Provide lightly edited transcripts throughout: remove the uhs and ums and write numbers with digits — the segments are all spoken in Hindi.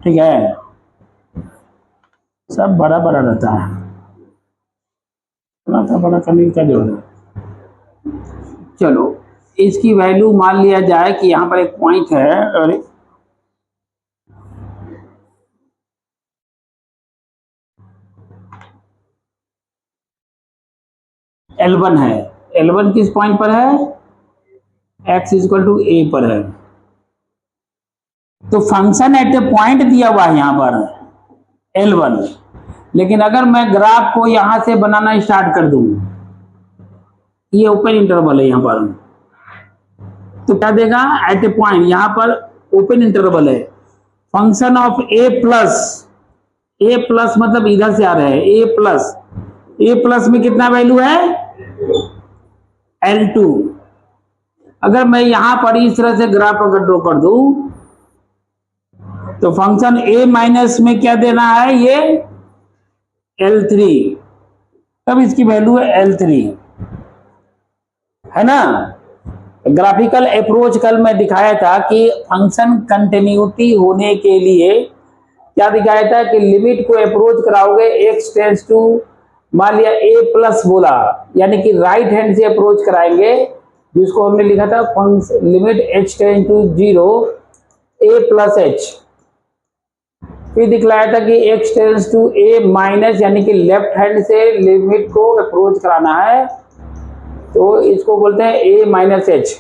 ठीक है, सब बड़ा बड़ा रहता है, थोड़ा सा बड़ा करने की क्या जरूरत है। चलो इसकी वैल्यू मान लिया जाए कि यहाँ पर एक पॉइंट है और L1 है। L1 किस पॉइंट पर है? x इक्वल टू ए पर है। तो फंक्शन एट ए पॉइंट दिया हुआ है यहाँ पर L1, लेकिन अगर मैं ग्राफ को यहां से बनाना स्टार्ट कर दूं, ये ओपन इंटरवल है यहाँ पर, तो क्या देगा? एट ए पॉइंट, यहां पर ओपन इंटरवल है, फंक्शन ऑफ ए प्लस मतलब इधर से आ रहा है ए प्लस में कितना वैल्यू है? L2। अगर मैं यहां पर इस तरह से ग्राफ अगर ड्रॉ कर दूं तो फंक्शन a माइनस में क्या देना है? ये L3, तब इसकी वैल्यू है L3, है ना। ग्राफिकल अप्रोच कल मैं दिखाया था कि फंक्शन कंटिन्यूटी होने के लिए क्या दिखाया था कि लिमिट को अप्रोच कराओगे x टेंस टू, मान लिया a प्लस बोला, यानी कि राइट हैंड से अप्रोच कराएंगे, जिसको हमने लिखा था function limit h tends to 0 a plus h। फिर दिखलाया था कि x tends to a minus, यानी कि लेफ्ट हैंड से लिमिट को अप्रोच कराना है, तो इसको बोलते हैं a माइनस h,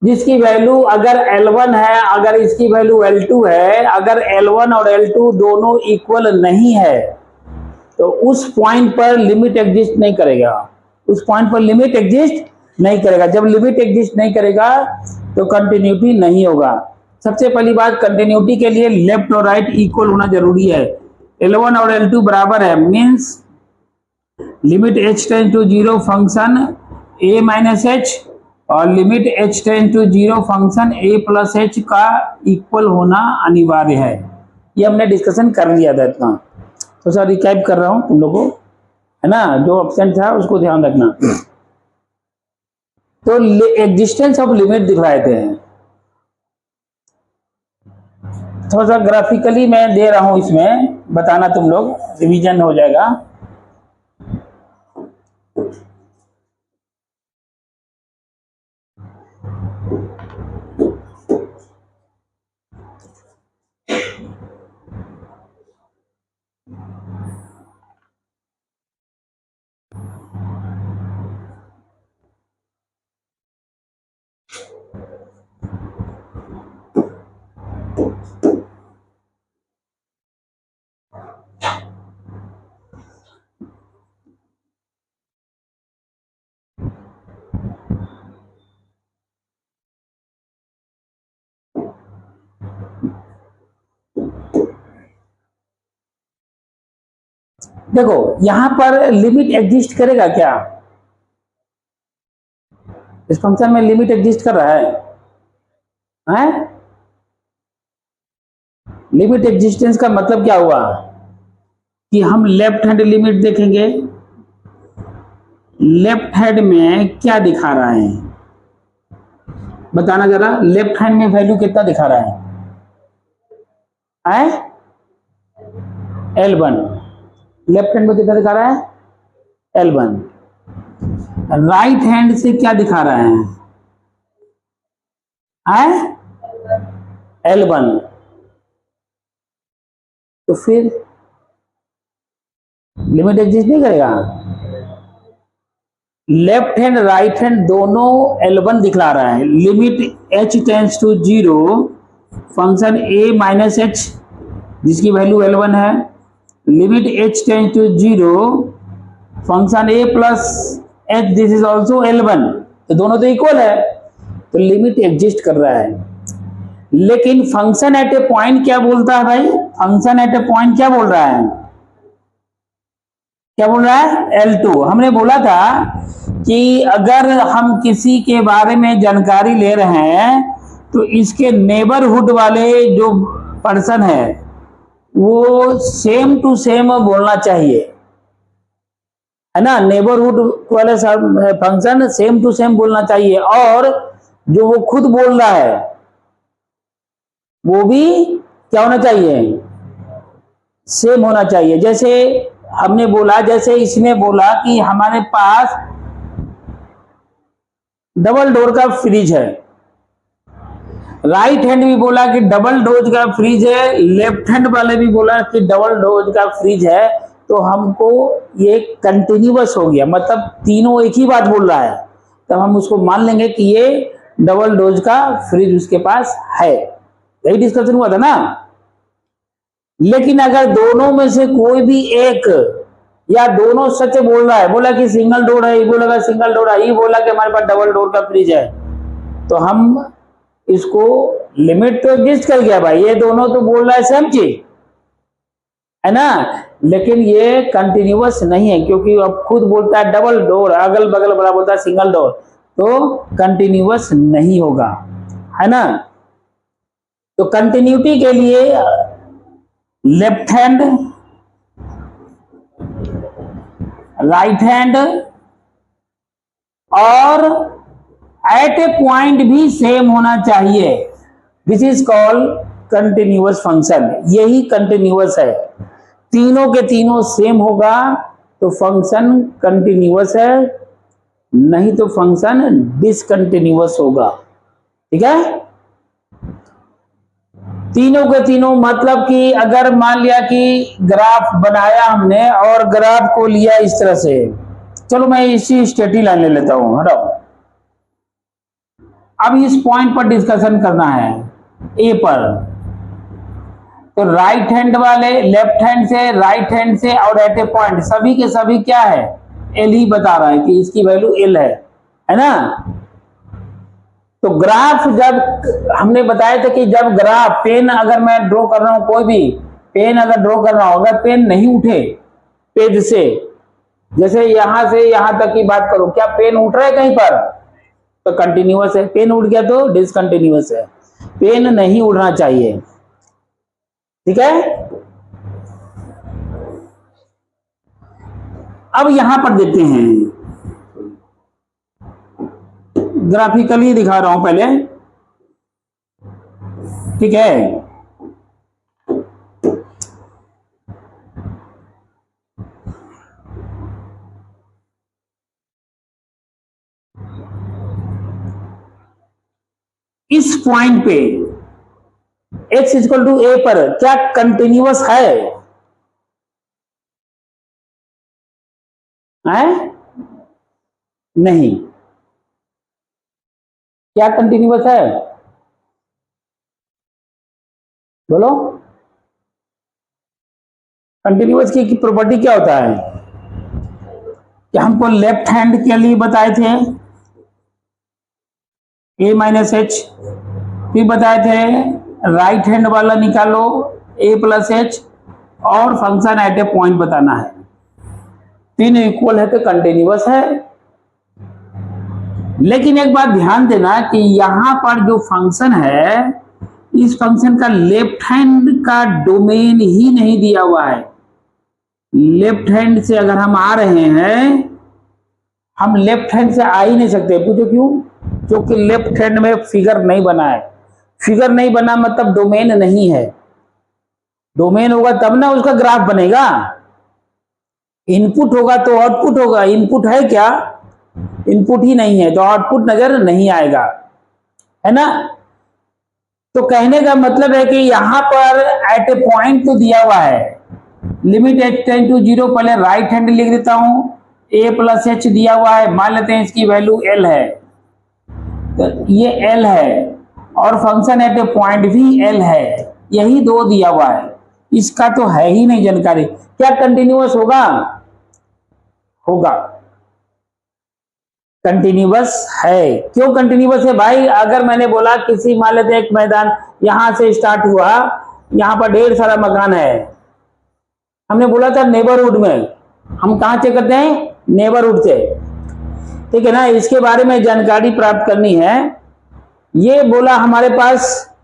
जिसकी वैल्यू अगर L1 है, अगर इसकी वैल्यू L2 है, अगर L1 और L2 दोनों इक्वल नहीं है तो उस पॉइंट पर लिमिट एग्जिस्ट नहीं करेगा, उस पॉइंट पर लिमिट एग्जिस्ट नहीं करेगा। जब लिमिट एग्जिस्ट नहीं करेगा तो कंटिन्यूटी नहीं होगा। सबसे पहली बात, कंटिन्यूटी के लिए लेफ्ट और राइट इक्वल होना जरूरी है। L1 और L2 बराबर है, means limit h tends to 0 function a minus h और limit h tends to 0 function a plus h का इक्वल होना अनिवार्य है। ये हमने डिस्कशन कर लिया था इतना, तो सर रिकैप कर रहा हूं तुम लोगों, है ना, जो ऑप्शन था उसको ध्यान रखना। तो एग्जिस्टेंस ऑफ लिमिट दिखलाए थे, थोड़ा सा ग्राफिकली मैं दे रहा हूं, इसमें बताना, तुम लोग रिवीजन हो जाएगा। देखो यहां पर लिमिट एग्जिस्ट करेगा क्या? इस फंक्शन में लिमिट एग्जिस्ट कर रहा है? लिमिट एग्जिस्टेंस का मतलब क्या हुआ कि हम लेफ्ट हैंड लिमिट देखेंगे, लेफ्ट हैंड में क्या दिखा रहा है बताना जरा, लेफ्ट हैंड में वैल्यू कितना दिखा रहा है? L1, लेफ्ट हैंड में कितना दिखा रहा है? L1। राइट हैंड से क्या दिखा रहा है? L1। तो फिर लिमिट एग्जिस्ट नहीं करेगा। लेफ्ट हैंड राइट हैंड दोनों L1 दिखला रहा है। Limit h tends to 0 function a minus h, जिसकी वैल्यू L1 है, limit h tends to 0 function a plus h, this is also L1, तो दोनों तो इक्वल है, तो लिमिट एग्जिस्ट कर रहा है। लेकिन फंक्शन एट ए पॉइंट क्या बोलता है भाई? फंक्शन एट ए पॉइंट क्या बोल रहा है? क्या बोल रहा है? L2। हमने बोला था कि अगर हम किसी के बारे में जानकारी ले रहे हैं तो इसके नेबरहुड वाले जो पर्सन है वो सेम टू सेम बोलना चाहिए, है ना। नेबरहुड वाले फंक्शन सेम टू सेम बोलना चाहिए, और जो वो खुद बोल रहा है वो भी क्या होना चाहिए, सेम होना चाहिए। जैसे हमने बोला, जैसे इसने बोला कि हमारे पास डबल डोर का फ्रिज है, राइट हैंड भी बोला कि डबल डोज का फ्रिज है, लेफ्ट हैंड वाले भी बोला कि डबल डोज का फ्रिज है, तो हमको ये कंटिन्यूअस हो गया, मतलब तीनों एक ही बात बोल रहा है, तब हम उसको मान लेंगे कि ये डबल डोज का फ्रिज उसके पास है। यही डिस्कशन हुआ था ना। लेकिन अगर दोनों में से कोई भी एक या दोनों सच बोल रहा है, बोला कि सिंगल डोर है, ये बोला सिंगल डोर है, ये बोला कि हमारे पास डबल डोर का फ्रिज है, तो हम इसको लिमिट तो एग्जिस्ट कर गया भाई, ये दोनों तो बोल रहा है सेम चीज है ना, लेकिन ये कंटिन्यूअस नहीं है, क्योंकि अब खुद बोलता है डबल डोर, अगल बगल बड़ा बोलता है सिंगल डोर, तो कंटिन्यूअस नहीं होगा, है ना। तो कंटिन्यूटी के लिए लेफ्ट हैंड, राइट हैंड और एट ए पॉइंट भी सेम होना चाहिए। This is called continuous function. यही कंटिन्यूअस है, तीनों के तीनों सेम होगा तो फंक्शन कंटिन्यूअस है, नहीं तो फंक्शन डिसकंटिन्यूअस होगा। ठीक है, तीनों के तीनों मतलब कि अगर मान लिया कि ग्राफ बनाया हमने और ग्राफ को लिया इस तरह से, चलो मैं इसी स्ट्रेटी लाइन ले लेता हूं, हटाओ। अब इस पॉइंट पर डिस्कशन करना है, ए पर, तो राइट हैंड वाले लेफ्ट हैंड से, राइट हैंड से और एट ए पॉइंट सभी के सभी क्या है, एल ही बता रहा है कि इसकी वैल्यू एल है ना। तो ग्राफ जब हमने बताया था कि जब ग्राफ पेन अगर मैं ड्रॉ कर रहा हूं, कोई भी पेन अगर ड्रॉ कर रहा हूं, अगर पेन नहीं उठे पेज से, जैसे यहां से यहां तक की बात करूं, क्या पेन उठ रहा है कहीं पर, तो कंटिन्यूअस है, पेन उठ गया तो डिसकंटिन्यूअस है, पेन नहीं उड़ना चाहिए। ठीक है, अब यहां पर देखते हैं, ग्राफिकली दिखा रहा हूं पहले, ठीक है। इस पॉइंट पे x इक्वल टू ए पर क्या कंटिन्यूअस है? नहीं। क्या कंटिन्यूअस है, बोलो। कंटिन्यूअस की प्रॉपर्टी क्या होता है कि हमको लेफ्ट हैंड के लिए बताए थे a माइनस एच, फिर बताए थे राइट हैंड वाला निकालो a प्लस एच, और फंक्शन एट ए पॉइंट बताना है, तीन इक्वल है तो कंटिन्यूअस है। लेकिन एक बात ध्यान देना कि यहां पर जो फंक्शन है, इस फंक्शन का लेफ्ट हैंड का डोमेन ही नहीं दिया हुआ है। लेफ्ट हैंड से अगर हम आ रहे हैं, हम लेफ्ट हैंड से आ ही नहीं सकते, पूछो क्यों? क्योंकि लेफ्ट हैंड में फिगर नहीं बना है। फिगर नहीं बना मतलब डोमेन नहीं है, डोमेन होगा तब ना उसका ग्राफ बनेगा। इनपुट होगा तो आउटपुट होगा, इनपुट है क्या? इनपुट ही नहीं है तो आउटपुट नजर नहीं आएगा, है ना। तो कहने का मतलब है कि यहां पर एट ए पॉइंट तो दिया हुआ है, लिमिट एच टेंड टू 0, पहले राइट हैंड लिख देता हूं, a प्लस एच दिया हुआ है, मान लेते हैं इसकी वैल्यू l है, तो ये l है, और फंक्शन एट ए पॉइंट भी l है, यही दो दिया हुआ है, इसका तो है ही नहीं जानकारी। क्या कंटिन्यूअस होगा? होगा, कंटिन्यूअस है। क्यों कंटिन्यूअस है भाई? अगर मैंने बोला किसी, मान लेते हैं एक मैदान यहां से स्टार्ट हुआ, यहां पर ढेर सारा मकान है, हमने बोला था नेबरहुड में, हम कहां चेक करते हैं? नेबरहुड से, ठीक है ना। इसके बारे में जानकारी प्राप्त करनी है। ये बोला हमारे पास,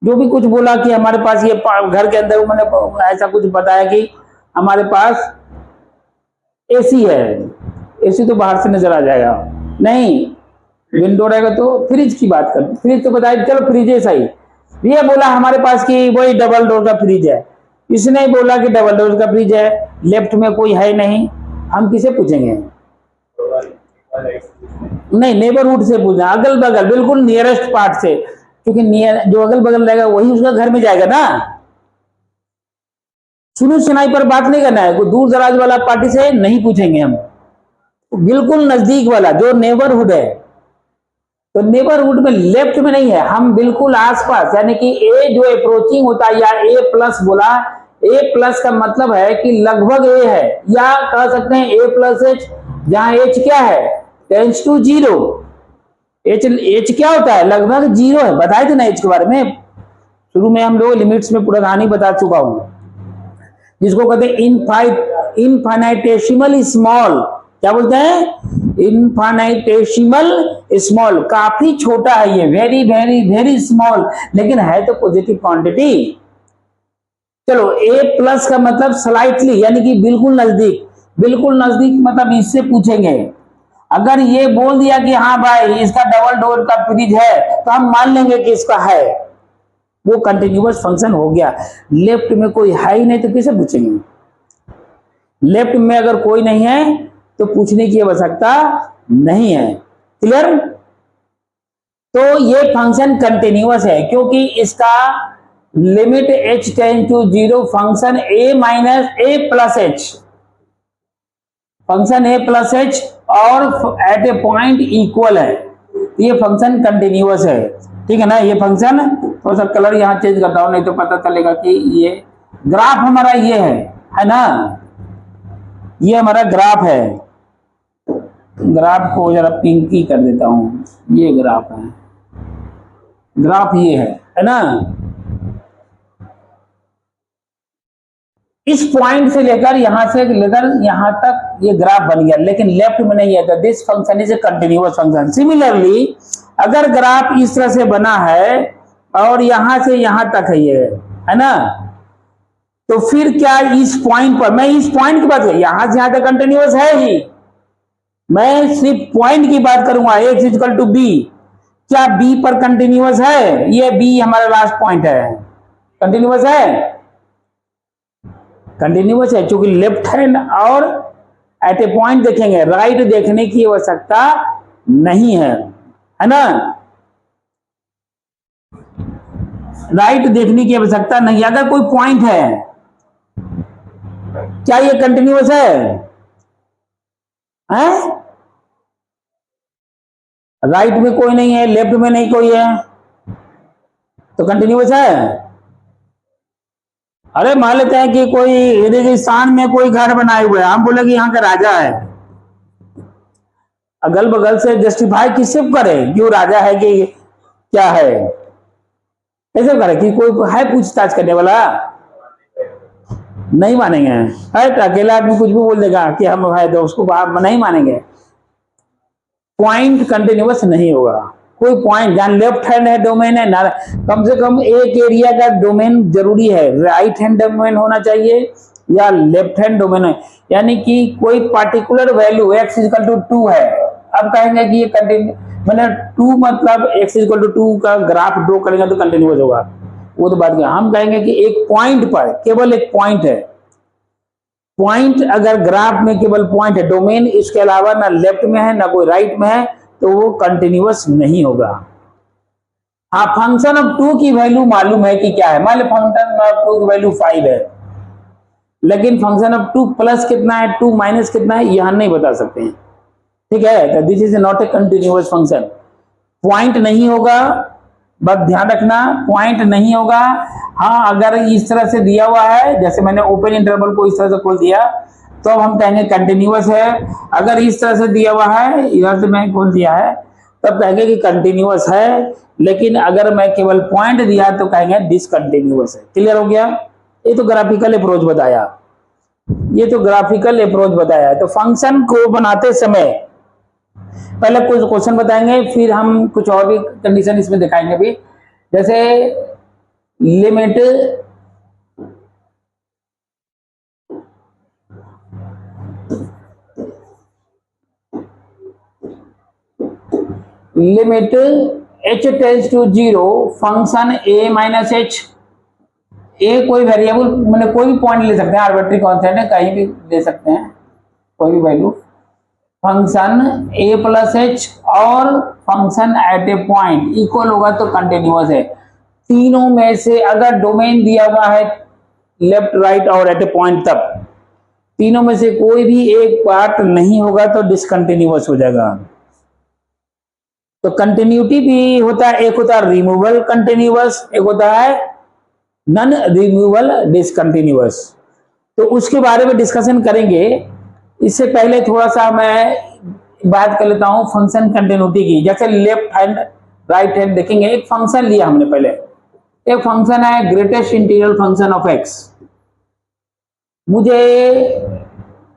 जो भी कुछ बोला कि हमारे पास ये घर के अंदर, मैंने ऐसा कुछ बताया कि हमारे पास एसी है, एसी तो बाहर से नजर आ जाएगा, नहीं विंडो रहेगा तो फ्रिज की बात करते, फ्रिज तो बताया, चलो फ्रिज है सही, ये बोला हमारे पास कि वही डबल डोर का फ्रिज है, इसने बोला कि डबल डोर का फ्रिज है, लेफ्ट में कोई है नहीं, हम किसे पूछेंगे? नहीं, नेबरहुड से पूछना, अगल बगल बिल्कुल नियरेस्ट पार्ट से, क्योंकि नियर जो अगल बगल रहेगा वही उसका घर में जाएगा ना। सुनी सुनाई पर बात नहीं करना है, कोई दूर दराज वाला पार्टी से नहीं पूछेंगे हम, बिल्कुल नजदीक वाला जो नेबरहुड है। तो नेबरहुड में लेफ्ट में नहीं है, हम बिल्कुल आसपास, यानी कि ए जो अप्रोचिंग होता है, या ए प्लस बोला, ए प्लस का मतलब है कि लगभग ए है, या कह सकते हैं ए प्लस एच, जहां एच क्या है, tends to zero. H h क्या होता है, लगभग जीरो है, बताए थे ना एच के बारे में शुरू में, हम लोग लिमिट्स में पूरा कहानी बता चुका हूं, जिसको कहते हैं इनफाइनाइटेसिमल स्मॉल। क्या बोलते हैं? इनफाइनाइटेसिमल स्मॉल, काफी छोटा है ये, वेरी वेरी वेरी स्मॉल, लेकिन है तो पॉजिटिव क्वांटिटी। चलो, ए प्लस का मतलब स्लाइटली, यानी कि बिल्कुल नजदीक, बिल्कुल नजदीक मतलब इससे पूछेंगे। अगर ये बोल दिया कि हाँ भाई इसका डबल डोर का फ्रिज है, तो हम मान लेंगे कि इसका है, वो कंटिन्यूअस फंक्शन हो गया। लेफ्ट में कोई है ही नहीं तो किसे पूछेंगे? लेफ्ट में अगर कोई नहीं है तो पूछने की आवश्यकता नहीं है। क्लियर? तो ये फंक्शन कंटिन्यूअस है क्योंकि इसका limit h tend to zero, function a minus a plus h, function a plus H और एट ए पॉइंट इक्वल है, ये फंक्शन कंटिन्यूअस है। ठीक है ना? ये फंक्शन, थोड़ा सा कलर यहां चेंज करता हूं नहीं तो पता चलेगा कि ये ग्राफ हमारा ये है ना, ये हमारा ग्राफ है। ग्राफ को जरा पिंकी कर देता हूं, ये ग्राफ है, ग्राफ ये है ना। इस पॉइंट से लेकर यहां से लेकर यहां तक ये ग्राफ बन गया, लेकिन लेफ्ट में नहीं है, तो this function is a continuous function. Similarly अगर ग्राफ इस तरह से बना है और यहां से यहां तक है ये, है ना, तो फिर क्या इस पॉइंट पर, मैं इस पॉइंट की बात करूं, यहां से यहां तक कंटिन्यूअस है ही, मैं सिर्फ पॉइंट की बात करूंगा, एक्स इक्वल टू बी, क्या बी पर कंटिन्यूअस है? ये बी हमारा लास्ट पॉइंट है, कंटिन्यूअस है, कंटिन्यूअस है, क्योंकि लेफ्ट हैंड और एट ए पॉइंट देखेंगे, राइट देखने की आवश्यकता नहीं है ना, राइट देखने की आवश्यकता नहीं। अगर कोई पॉइंट है, क्या ये कंटिन्यूअस है? राइट में कोई नहीं है, लेफ्ट में नहीं कोई है, तो कंटिन्यूअस है। अरे मान लेते हैं कि कोई रेगिस्तान में कोई घर बनाए हुए है, हम बोले कि यहाँ का राजा है, अगल बगल से जस्टिफाई किससे करे क्यों राजा है कि क्या है, ऐसे करे कि कोई है पूछताछ करने वाला? नहीं मानेंगे। है तो अकेला आदमी कुछ भी बोल देगा कि हम है, तो उसको नहीं मानेंगे। पॉइंट कंटिन्यूअस नहीं होगा, कोई पॉइंट जहां लेफ्ट हैंड है डोमेन है ना, कम से कम एक एरिया का डोमेन जरूरी है, राइट हैंड डोमेन होना चाहिए या लेफ्ट हैंड डोमेन है, यानी कि कोई particular value x equal to 2 है, अब कहेंगे कि ये कंटिन्यू, मैंने 2 मतलब x इक्वल टू 2 का ग्राफ ड्रॉ करेंगे तो कंटिन्यूअस होगा, वो तो बात क्या, हम कहेंगे कि एक पॉइंट पर, केवल एक पॉइंट है, पॉइंट अगर ग्राफ में केवल पॉइंट है, डोमेन इसके अलावा ना लेफ्ट में है ना कोई राइट में है, तो वो कंटिन्यूअस नहीं होगा। हाँ, फंक्शन ऑफ 2 की वैल्यू मालूम है कि क्या है, मान लो फंक्शन ऑफ 2 की वैल्यू 5 है, लेकिन फंक्शन ऑफ 2 प्लस कितना है, 2 माइनस कितना है, यह हम नहीं बता सकते हैं। ठीक है, तो this is not a continuous function. Point नहीं होगा, बस ध्यान रखना, पॉइंट नहीं होगा। हाँ, अगर इस तरह से दिया हुआ है, जैसे मैंने ओपन इंटरवल को इस तरह से खोल दिया, तो हम कहेंगे कंटिन्यूअस है। अगर इस तरह से दिया हुआ है, इधर से मैंने खोल दिया है, तब कहेंगे कि कंटिन्यूअस है, लेकिन अगर मैं केवल पॉइंट दिया तो कहेंगे डिसकंटिन्यूअस है। क्लियर हो गया? ये तो ग्राफिकल अप्रोच बताया, ये तो ग्राफिकल अप्रोच बताया है। तो फंक्शन को बनाते समय पहले कुछ क्वेश्चन बताएंगे, फिर हम कुछ और भी कंडीशन इसमें दिखाएंगे भी, जैसे limit h tends to 0 function a minus H, A कोई वेरिएबल मैंने कोई भी पॉइंट ले सकते हैं, आर्बिट्री कांस्टेंट है, कहीं भी ले सकते हैं कोई भी value, function a plus H और function at A point equal होगा तो कंटिन्यूअस है। तीनों में से अगर डोमेन दिया हुआ है लेफ्ट राइट और एट ए पॉइंट, तब तीनों में से कोई भी एक पार्ट नहीं होगा तो डिसकंटिन्यूअस हो जाएगा। तो कंटिन्यूटी भी होता है, एक होता है रिमूवल कंटिन्यूअस, एक होता है नॉन रिमूवल डिसकंटिन्यूअस। तो उसके बारे में डिस्कशन करेंगे। इससे पहले थोड़ा सा मैं बात कर लेता हूं फंक्शन कंटिन्यूटी की। जैसे लेफ्ट हैंड राइट हैंड देखेंगे, एक फंक्शन लिया हमने पहले, एक फंक्शन है greatest integral function of x. मुझे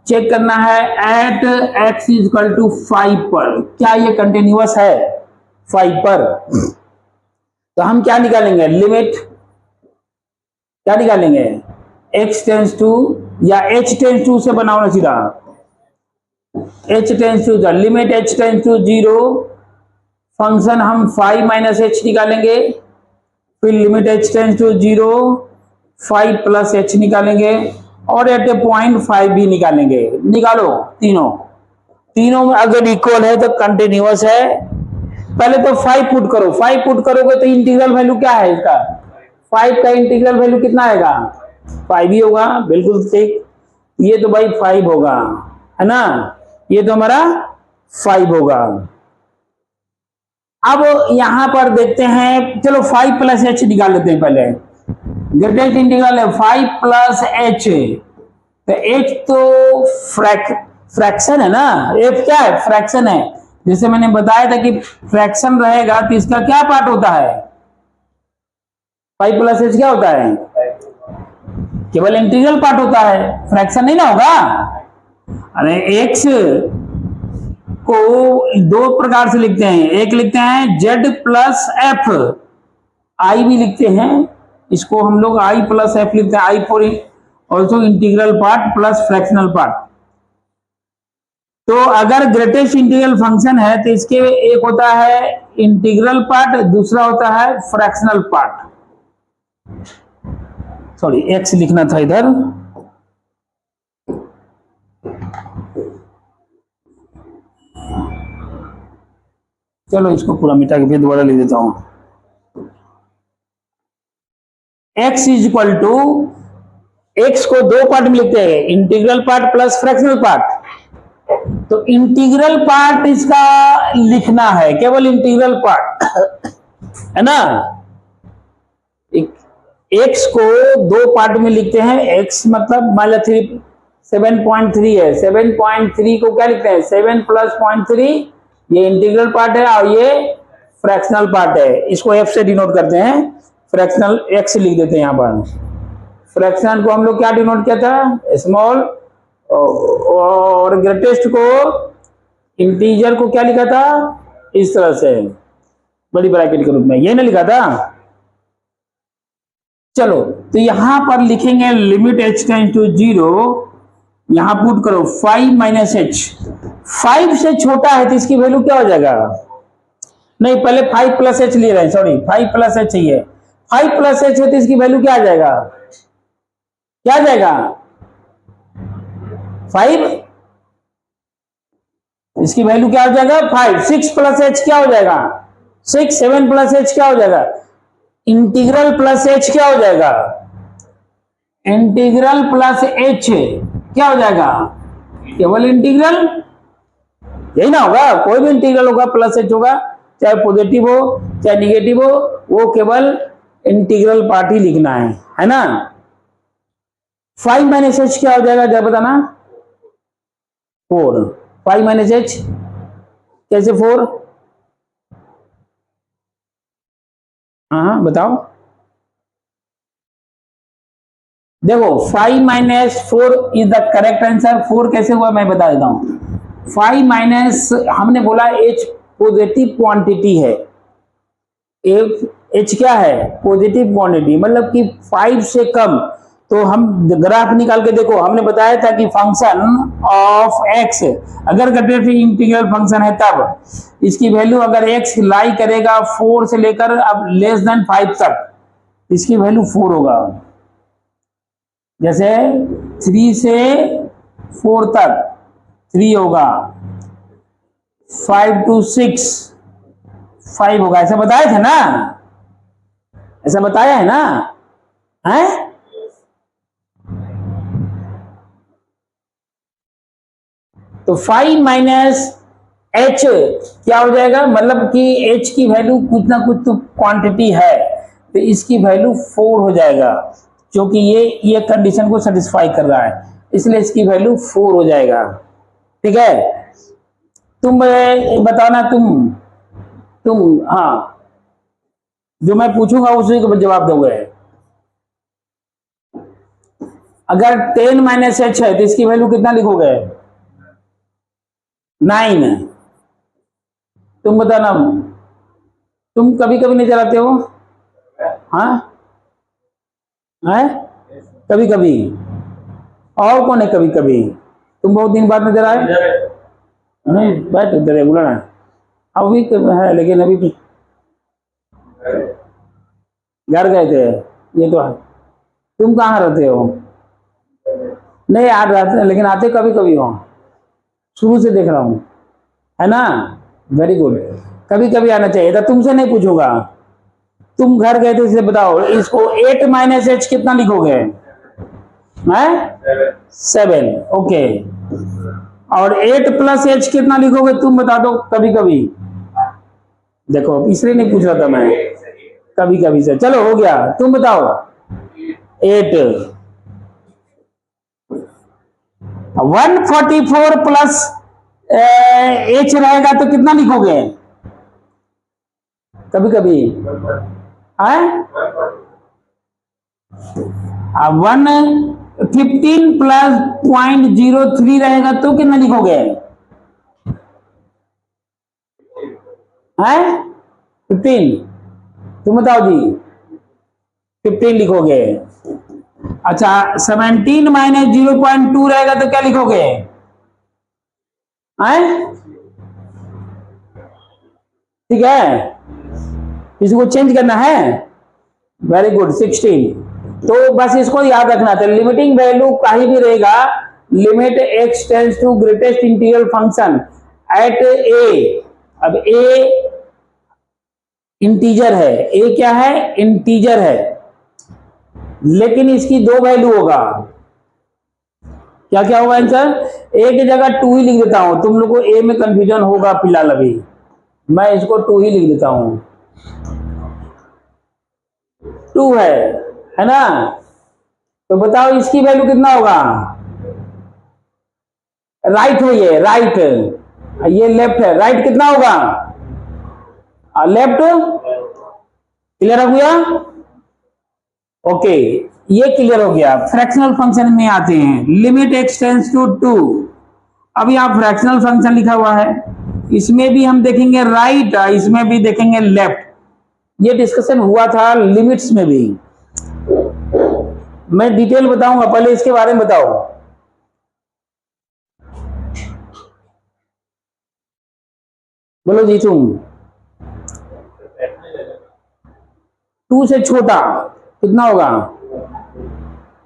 चेक करना है at x is equal to 5 पर क्या ये कंटिन्यूअस है 5 पर। तो हम क्या निकालेंगे, लिमिट क्या निकालेंगे, x टेंस टू या h टेंस टू से बनाओ ना सीधा, h tends to limit h tends to 0 function हम 5 माइनस h निकालेंगे, फिर limit h tends to 0 5 plus h निकालेंगे और एट ए पॉइंट 5 भी निकालेंगे। निकालो तीनों में अगर इक्वल है तो कंटिन्यूअस है। पहले तो 5 पुट करो, 5 पुट करोगे तो इंटीग्रल वैल्यू क्या है इसका, 5 का इंटीग्रल वैल्यू कितना आएगा, 5 ही होगा, बिल्कुल ठीक। ये तो भाई 5 होगा, है ना, ये तो हमारा 5 होगा। अब यहां पर देखते हैं, चलो 5 प्लस एच निकाल लेते हैं पहले। ग्रेटेस्ट इंटीग्रल है 5 प्लस एच, तो एच तो फ्रैक्शन है ना, एफ क्या है, फ्रैक्शन है। जैसे मैंने बताया था कि फ्रैक्शन रहेगा तो इसका क्या पार्ट होता है, 5 प्लस एच क्या होता है, केवल इंटीग्रल पार्ट होता है, फ्रैक्शन नहीं ना होगा। अरे एक्स को दो प्रकार से लिखते हैं, एक लिखते हैं z प्लस एफ, आई भी लिखते हैं, इसको हम लोग आई प्लस एफ लिखते हैं, I for also integral part plus fractional part. तो अगर ग्रेटेस्ट इंटीग्रल फंक्शन है तो इसके एक होता है इंटीग्रल पार्ट, दूसरा होता है फ्रैक्शनल पार्ट। सॉरी एक्स लिखना था इधर, चलो इसको पूरा मिटा के फिर दोबारा लिख देता हूं। x is equal to, x को दो पार्ट में लिखते हैं, integral part plus fractional part. तो इंटीग्रल पार्ट इसका लिखना है, केवल इंटीग्रल पार्ट है ना। एक्स को दो पार्ट में लिखते हैं, एक्स मतलब मान लो 7.3 है, 7.3 को क्या लिखते हैं, 7 प्लस 0.3, ये इंटीग्रल पार्ट है और ये फ्रैक्शनल पार्ट है। इसको एफ से डिनोट करते हैं, फ्रैक्शनल एक्स लिख देते हैं यहां पर। फ्रैक्शन को हम लोग क्या डिनोट किया था, स्मॉल, और ग्रेटेस्ट को, इंटीजर को क्या लिखा था, इस तरह से बड़ी ब्रैकेट के रूप में, ये ना लिखा था। चलो तो यहां पर लिखेंगे लिमिट h टेंड्स टू 0, यहां पुट करो 5 माइनस एच, 5 से छोटा है तो इसकी वैल्यू क्या हो जाएगा, नहीं पहले 5 प्लस एच ले रहे हैं, सॉरी 5 प्लस एच चाहिए, 5 प्लस एच है तो इसकी वैल्यू क्या आ जाएगा, क्या आ जाएगा 5, इसकी वैल्यू क्या हो जाएगा 5। 6 प्लस एच क्या हो जाएगा 6, 7 प्लस एच क्या हो जाएगा, इंटीग्रल प्लस एच क्या हो जाएगा, इंटीग्रल प्लस एच क्या हो जाएगा, केवल इंटीग्रल, यही ना होगा, कोई भी इंटीग्रल होगा प्लस एच होगा, चाहे पॉजिटिव हो चाहे निगेटिव हो, वो केवल इंटीग्रल पार्ट ही लिखना है ना। 5 माइनस एच क्या हो जाएगा जरा बताना, 4, 5 माइनस एच कैसे 4, हाँ बताओ, देखो 5 minus 4 is the correct answer. 4 कैसे हुआ मैं बता देता हूं। 5 माइनस, हमने बोला H पॉजिटिव क्वांटिटी है, H क्या है, पॉजिटिव क्वांटिटी, मतलब कि 5 से कम, तो हम ग्राफ निकाल के देखो, हमने बताया था कि फंक्शन ऑफ एक्स अगर कटेटिव इंटीग्रल फंक्शन है तब इसकी वैल्यू अगर एक्स लाई करेगा 4 से लेकर अब लेस देन 5 तक, इसकी वैल्यू 4 होगा। जैसे 3 से 4 तक 3 होगा, 5 to 6 5 होगा, ऐसा बताया था ना, ऐसा बताया है ना, है? तो 5 माइनस एच क्या हो जाएगा, मतलब कि एच की वैल्यू कुछ ना कुछ तो क्वांटिटी है, तो इसकी वैल्यू 4 हो जाएगा, क्योंकि ये कंडीशन को सेटिस्फाई कर रहा है, इसलिए इसकी वैल्यू 4 हो जाएगा। ठीक है, तुम बताना, तुम हाँ, जो मैं पूछूंगा उसी को जवाब दोगे। अगर 10 माइनस एच है तो इसकी वैल्यू कितना लिखोगे? 9। तुम बताना, तुम कभी कभी नहीं चलाते हो? हाँ है, कभी कभी। और कौन है कभी कभी? तुम बहुत दिन बाद नजर आए? नहीं, बैठ रेगुलर है, अभी है, लेकिन अभी घर गए थे, ये तो है। तुम कहाँ रहते हो? नहीं यार रहते, लेकिन आते कभी कभी हो, शुरू से देख रहा हूँ, है ना? वेरी गुड, कभी कभी आना चाहिए था। तुमसे नहीं पूछूंगा, तुम घर गए थे इसलिए बताओ, इसको 8 माइनस एच कितना लिखोगे? 7। ओके, और 8 प्लस एच कितना लिखोगे तुम बता दो कभी कभी। देखो इसलिए नहीं पूछ रहा था मैं, कभी कभी से। चलो हो गया, तुम बताओ 8। 144 प्लस एच रहेगा तो कितना लिखोगे कभी कभी? 115 प्लस 0.03 रहेगा तो कितना लिखोगे? 15। तुम बताओ जी, 15 लिखोगे। अच्छा, 17 माइनस 0.2 रहेगा तो क्या लिखोगे? ठीक है, इसको चेंज करना है। Very good, 16। तो बस इसको याद रखना था, लिमिटिंग वैल्यू कहीं भी रहेगा, limit x tends to greatest integral function at A. अब ए इंटीजर है, ए क्या है? इंटीजर है, लेकिन इसकी 2 वैल्यू होगा। क्या क्या होगा आंसर? ए की जगह 2 ही लिख देता हूं, तुम लोग को ए में कंफ्यूजन होगा फिलहाल, अभी मैं इसको 2 ही लिख देता हूं। 2 है ना? तो बताओ इसकी वैल्यू कितना होगा? राइट हो, ये राइट, ये लेफ्ट है, राइट कितना होगा? लेफ्ट। क्लियर हो गया? ओके, ये क्लियर हो गया। फ्रैक्शनल फंक्शन में आते हैं, लिमिट एक्स टेंड्स टू 2। अब यहाँ फ्रैक्शनल फंक्शन लिखा हुआ है, इसमें भी हम देखेंगे राइट, इसमें भी देखेंगे लेफ्ट। ये डिस्कशन हुआ था लिमिट्स में भी, मैं डिटेल बताऊंगा, पहले इसके बारे में बताओ। बोलो जी तुम। 2 से छोटा कितना होगा?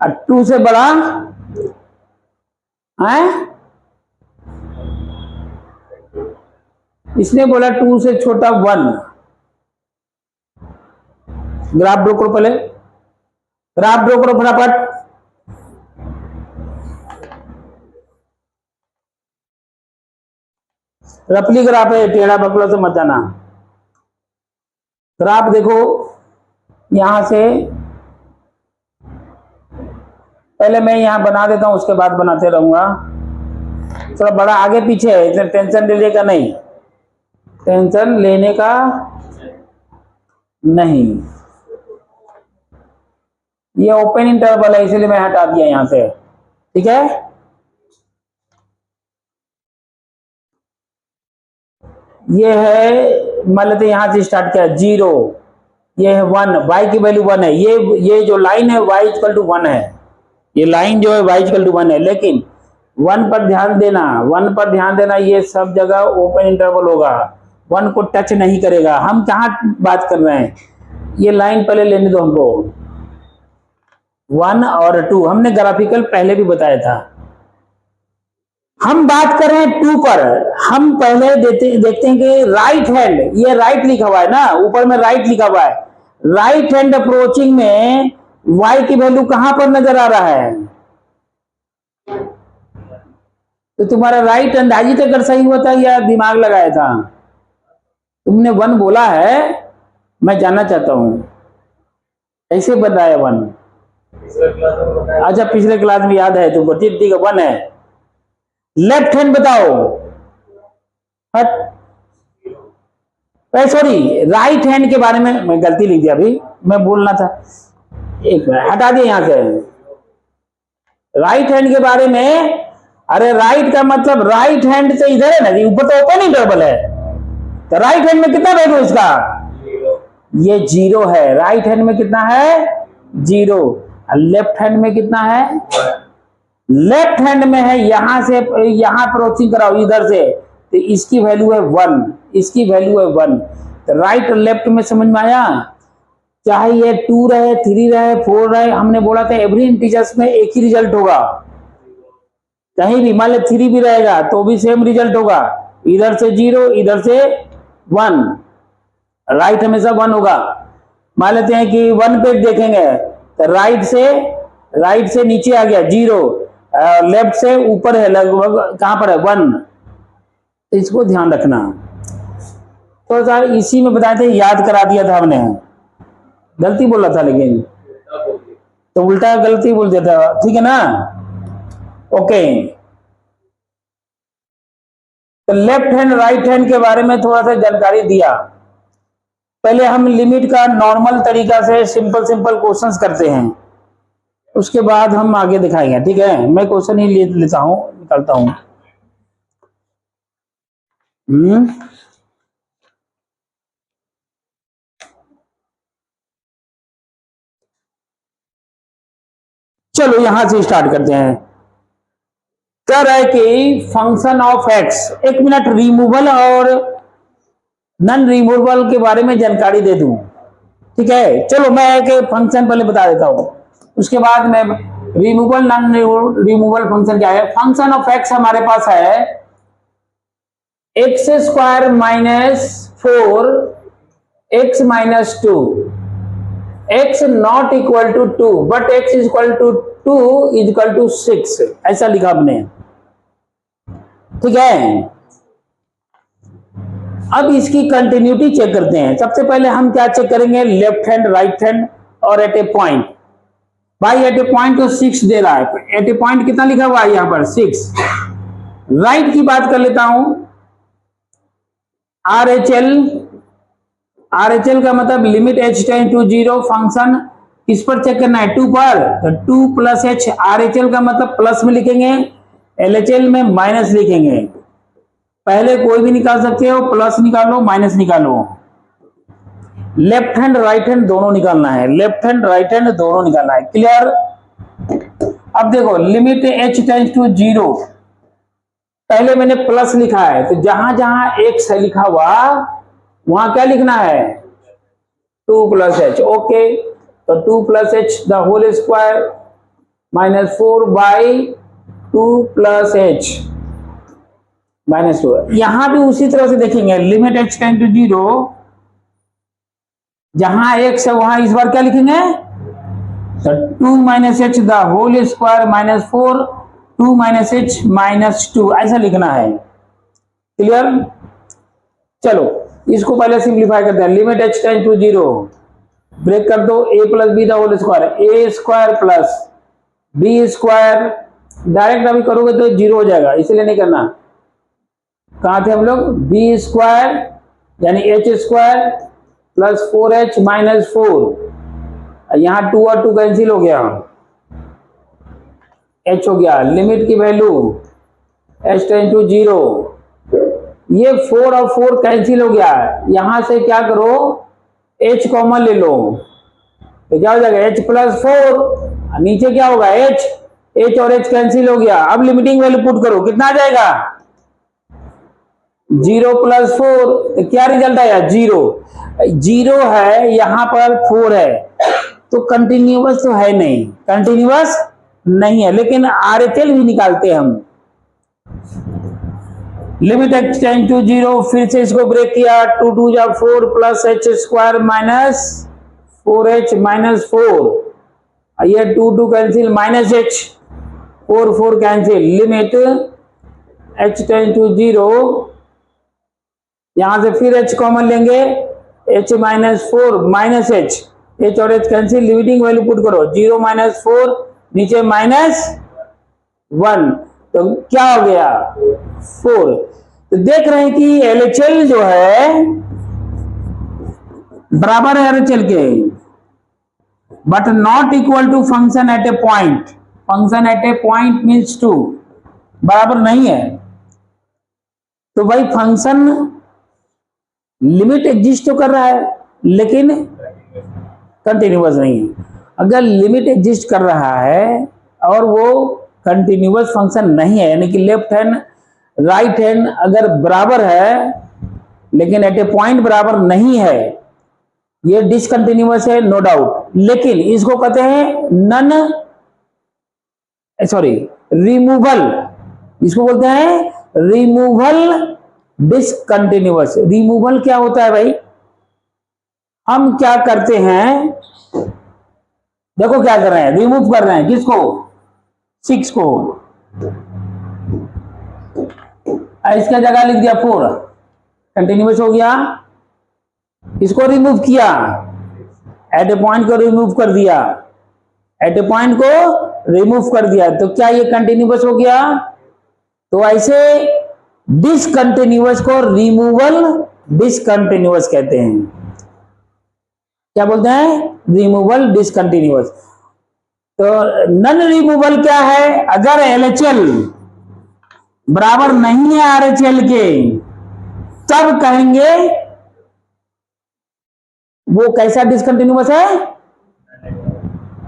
और 2 से बड़ा है? इसने बोला 2 से छोटा 1। ग्राफ ड्रॉ करो, पहले ग्राफ ड्रॉ करो फटाफट। रफली ग्राफ है, टेढ़ा बकला से मत जाना। ग्राफ देखो, यहां से पहले मैं यहां बना देता हूं, उसके बाद बनाते रहूंगा। थोड़ा बड़ा आगे पीछे है, इतना टेंशन लेने का नहीं, टेंशन लेने का नहीं। ये ओपन इंटरवल है, इसलिए मैं हटा दिया यहां से। ठीक है, ये है, मान लेते यहां से स्टार्ट किया 0, ये है 1, y की वैल्यू 1 है, ये जो लाइन है y इक्वल टू 1 है, ये लाइन जो है y इक्वल टू 1 है, लेकिन 1 पर ध्यान देना, 1 पर ध्यान देना, ये सब जगह ओपन इंटरवल होगा, 1 को टच नहीं करेगा। हम कहाँ बात कर रहे हैं, ये लाइन पहले लेने दो हमको, 1 और 2 हमने ग्राफिकल पहले भी बताया था। हम बात कर रहे हैं 2 पर। हम पहले देखते हैं कि राइट हैंड, ये राइट लिखा हुआ है ना, ऊपर में राइट लिखा हुआ है, राइट हैंड अप्रोचिंग में y की वैल्यू कहां पर नजर आ रहा है? तो तुम्हारा राइट अंदाजी तक अगर सही हुआ था या दिमाग लगाया था? तुमने 1 बोला है, मैं जानना चाहता हूं कैसे बताया 1? अच्छा, पिछले क्लास में याद है तुमको, ठीक है 1 है। लेफ्ट हैंड बताओ, हट, सॉरी, राइट हैंड के बारे में मैं गलती लिख दिया, अभी मैं बोलना था, एक मिनट हटा दिया यहां से। राइट हैंड के बारे में, अरे राइट का मतलब राइट हैंड से इधर है ना जी, ऊपर तो ओपन इंटरवल है, तो राइट हैंड में कितना वैल्यू इसका? ये 0 है। राइट हैंड में कितना है? 0। लेफ्ट हैंड में कितना है? लेफ्ट हैंड में है, यहां से यहां अप्रोचिंग कराओ इधर से, तो इसकी वैल्यू है 1, इसकी वैल्यू है 1। तो राइट और लेफ्ट में समझ में आया? चाहे ये 2 रहे, 3 रहे, 4 रहे, हमने बोला था एवरी इंटीजर्स में एक ही रिजल्ट होगा। कहीं भी मान लो 3 भी रहेगा तो भी सेम रिजल्ट होगा, इधर से 0, इधर से 1, राइट हमेशा 1 होगा। मान लेते हैं कि 1 पे देखेंगे तो राइट से नीचे आ गया 0, लेफ्ट से ऊपर है, लगभग कहां पर है? 1। तो इसको ध्यान रखना। तो सर इसी में बताए थे, याद करा दिया था हमने, गलती बोला था, लेकिन तो उल्टा गलती बोल दिया था, ठीक है ना? ओके, तो लेफ्ट हैंड राइट हैंड के बारे में थोड़ा सा जानकारी दिया। पहले हम लिमिट का नॉर्मल तरीका से सिंपल क्वेश्चंस करते हैं, उसके बाद हम आगे दिखाएंगे, ठीक है? मैं क्वेश्चन ही लेता हूं, निकालता हूं। चलो यहां से स्टार्ट करते हैं। कह रहा है कि फंक्शन ऑफ एक्स, एक मिनट, रिमूवल और नॉन रिमूवल के बारे में जानकारी दे दूं, ठीक है? चलो मैं एक फंक्शन पहले बता देता हूं, उसके बाद मैं रिमूवल नॉन रिमूवल फंक्शन क्या है। फंक्शन ऑफ एक्स हमारे पास है x² minus 4 x minus 2, x not equal to 2 but x equal to 2 is equal to 6, ऐसा लिखा आपने, ठीक है? अब इसकी कंटिन्यूटी चेक करते हैं। सबसे पहले हम क्या चेक करेंगे? लेफ्ट हैंड, राइट हैंड और एट ए पॉइंट। भाई एट ए पॉइंट तो 6 दे रहा है, एट ए पॉइंट कितना लिखा हुआ है यहां पर? 6। राइट की बात कर लेता हूं, RHL का मतलब limit h tend to 0, function किस पर चेक करना है? 2 पर, तो 2 प्लस h। RHL का मतलब प्लस में लिखेंगे, LHL में माइनस लिखेंगे। पहले कोई भी निकाल सकते हो, प्लस निकालो माइनस निकालो। लेफ्ट हैंड राइट हैंड दोनों निकालना है, लेफ्ट हैंड राइट हैंड दोनों निकालना है, क्लियर? अब देखो लिमिट h टेंड टू 0, पहले मैंने प्लस लिखा है, तो जहां जहां x है लिखा हुआ वहां क्या लिखना है? 2 प्लस h, ओके। तो 2 plus h the whole square minus 4 by 2 plus h minus 2। यहां भी उसी तरह से देखेंगे, लिमिट h टेंड टू 0, जहां x है वहां इस बार क्या लिखेंगे? तो 2 minus h the whole square minus 4 2 minus h minus 2, ऐसा लिखना है, क्लियर? चलो इसको पहले सिंप्लीफाई करते हैं। Limit h tend to 0, break कर दो, a plus b the whole square, a square plus b square, direct अभी करोगे तो 0 हो जाएगा, इसलिए नहीं करना। कहां थे हम लोग? बी स्क्वायर यानी h square plus 4h minus 4, यहां 2 और 2 कैंसिल हो गया, h हो गया। लिमिट की वैल्यू h टेंड टू 0, ये 4 और 4 कैंसिल हो गया, यहां से क्या करो? h कॉमन ले लो, तो क्या हो जाएगा? h प्लस 4, नीचे क्या होगा? h, एच और एच कैंसिल हो गया। अब लिमिटिंग वैल्यू पुट करो, कितना आ जाएगा 0 + 4, तो क्या रिजल्ट आया 0। 0 है, यहां पर 4 है, तो कंटिन्यूअस तो है नहीं, कंटिन्यूअस नहीं है, लेकिन आरएचएल भी निकालते हैं हम। लिमिट x टेंड टू 0, फिर से इसको ब्रेक किया, 2 2 जा 4 + h² - 4h - 4, ये 2 2 cancel, -h 4 4 cancel, limit h tend to 0, यहां से फिर h कॉमन लेंगे, h - 4 -h, h और h cancel, limiting value put करो, 0 - 4, नीचे -1, तो क्या हो गया 4। तो देख रहे हैं कि एलएचएल जो है बराबर है आरएचएल के, but not equal to function at A point. Function at A point means 2, बराबर नहीं है। तो भाई फंक्शन लिमिट एग्जिस्ट तो कर रहा है लेकिन कंटिन्यूअस नहीं है। अगर लिमिट एग्जिस्ट कर रहा है और वो कंटिन्यूअस फंक्शन नहीं है, यानी कि लेफ्ट हैंड राइट हैंड अगर बराबर है लेकिन एट ए पॉइंट बराबर नहीं है, ये डिसकंटिन्यूअस है, नो डाउट। लेकिन इसको कहते हैं रिमूवल, इसको बोलते हैं रिमूवल डिसकंटिन्यूअस। रिमूवल क्या होता है भाई, हम क्या करते हैं, देखो क्या कर रहे हैं, रिमूव कर रहे हैं किसको 6 को, इसका जगह लिख दिया 4, कंटिन्यूअस हो गया। इसको रिमूव किया, एट ए पॉइंट को रिमूव कर दिया, एट ए पॉइंट को रिमूव कर दिया, तो क्या ये कंटिन्यूअस हो गया। तो ऐसे डिसकंटिन्यूअस को रिमूवल डिसकंटिन्यूअस कहते हैं। क्या बोलते हैं, रिमूवल डिसकंटिन्यूअस। तो नन रिमूवल क्या है, अगर एलएचएल बराबर नहीं है आरएचएल के, तब कहेंगे वो कैसा डिसकंटिन्यूअस है,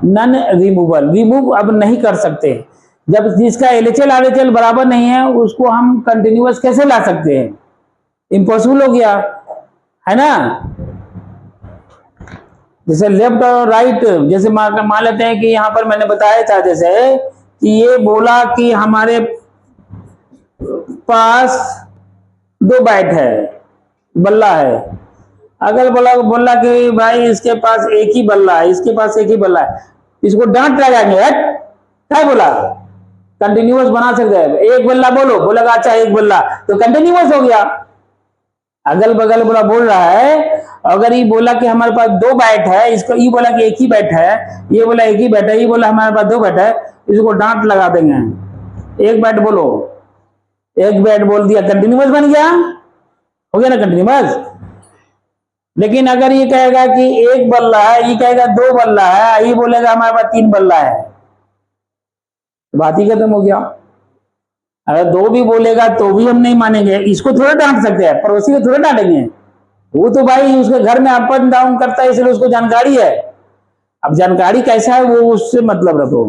नन रिमूवल। रिमूव अब नहीं कर सकते, जब जिसका एलएचएल आरएचएल बराबर नहीं है उसको हम कंटिन्यूअस कैसे ला सकते हैं, इम्पॉसिबल हो गया, है ना। जैसे लेफ्ट और राइट, जैसे मान लेते हैं कि यहां पर मैंने बताया था जैसे कि ये बोला कि हमारे पास 2 बैट है, बल्ला है, अगल बोला कि भाई इसके पास एक ही बल्ला है, इसके पास एक ही बल्ला है, इसको डांट लगाएंगे, क्या बोला कंटिन्यूअस बना सकते हैं, एक बल्ला बोलो, बोलेगा अच्छा एक बल्ला, तो कंटिन्यूअस हो गया। अगल बगल बोला बोल रहा है, अगर ये बोला कि हमारे पास 2 बैट है, इसको ये बोला कि एक ही बैट है, ये बोला एक ही बैट है, ये बोला हमारे पास 2 बैट है, इसको डांट लगा देंगे, एक बैट बोलो, एक बैट बोल दिया, कंटिन्यूअस बन गया, हो गया ना कंटिन्यूअस। लेकिन अगर ये कहेगा कि एक बल्ला है, ये कहेगा 2 बल्ला है, ये बोलेगा हमारे पास 3 बल्ला है, बात ही खत्म हो गया। अगर 2 भी बोलेगा तो भी हम नहीं मानेंगे, इसको थोड़ा डांट सकते हैं, पड़ोसी को थोड़ा डांटेंगे, वो तो भाई उसके घर में अप एंड डाउन करता है, इसलिए उसको जानकारी है। अब जानकारी कैसा है वो उससे मतलब रखो।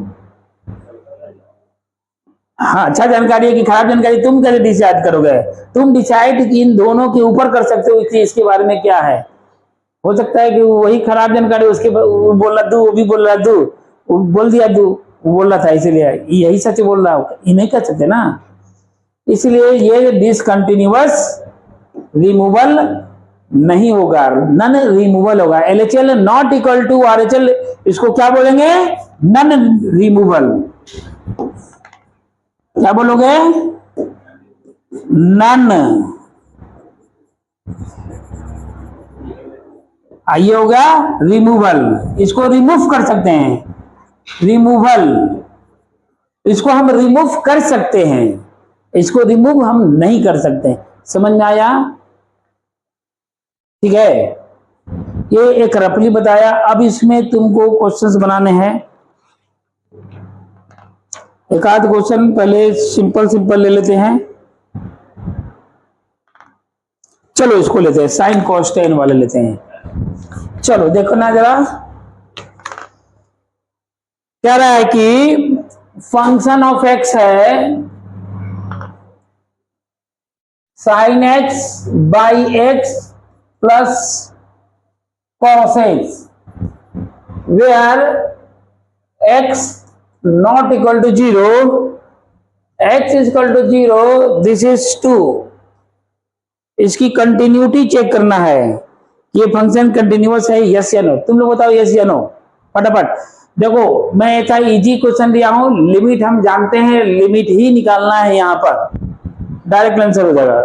हाँ, अच्छा जानकारी है कि खराब जानकारी तुम कैसे डिसाइड करोगे, तुम डिसाइड इन दोनों के ऊपर कर सकते हो कि इसके बारे में क्या है। हो सकता है कि वही खराब जानकारी उसके बोल रहा दू, वो भी बोल रहा दू, वो बोल दिया दू, वो बोल रहा था इसलिए यही सच बोल रहा हो, ये नहीं कर सकते ना। इसलिए ये डिसकंटिन्यूअस रिमूवल नहीं होगा, नन रिमूवल होगा। LHL not equal to RHL, इसको क्या बोलेंगे, नन रिमूवल। क्या बोलोगे, नन। आइए होगा रिमूवल, इसको रिमूव कर सकते हैं, रिमूवल, इसको हम रिमूव कर सकते हैं, इसको रिमूव हम नहीं कर सकते। समझ में आया, ठीक है। ये एक रफली बताया। अब इसमें तुमको क्वेश्चंस बनाने हैं, एक आध क्वेश्चन पहले सिंपल ले लेते हैं। चलो इसको लेते हैं, साइन कॉस टेन वाले लेते हैं। चलो देखो ना जरा, कह रहा है कि फंक्शन ऑफ एक्स है sine x by x plus cos x, where x not equal to zero, x is equal to zero, this is two. इसकी कंटिन्यूटी चेक करना है, ये फंक्शन कंटिन्यूअस है, यस या नो। तुम लोग बताओ यस या नो फटाफट। देखो मैं ऐसा इजी क्वेश्चन दिया हूं, लिमिट हम जानते हैं, लिमिट ही निकालना है, यहां पर डायरेक्ट आंसर हो जाएगा।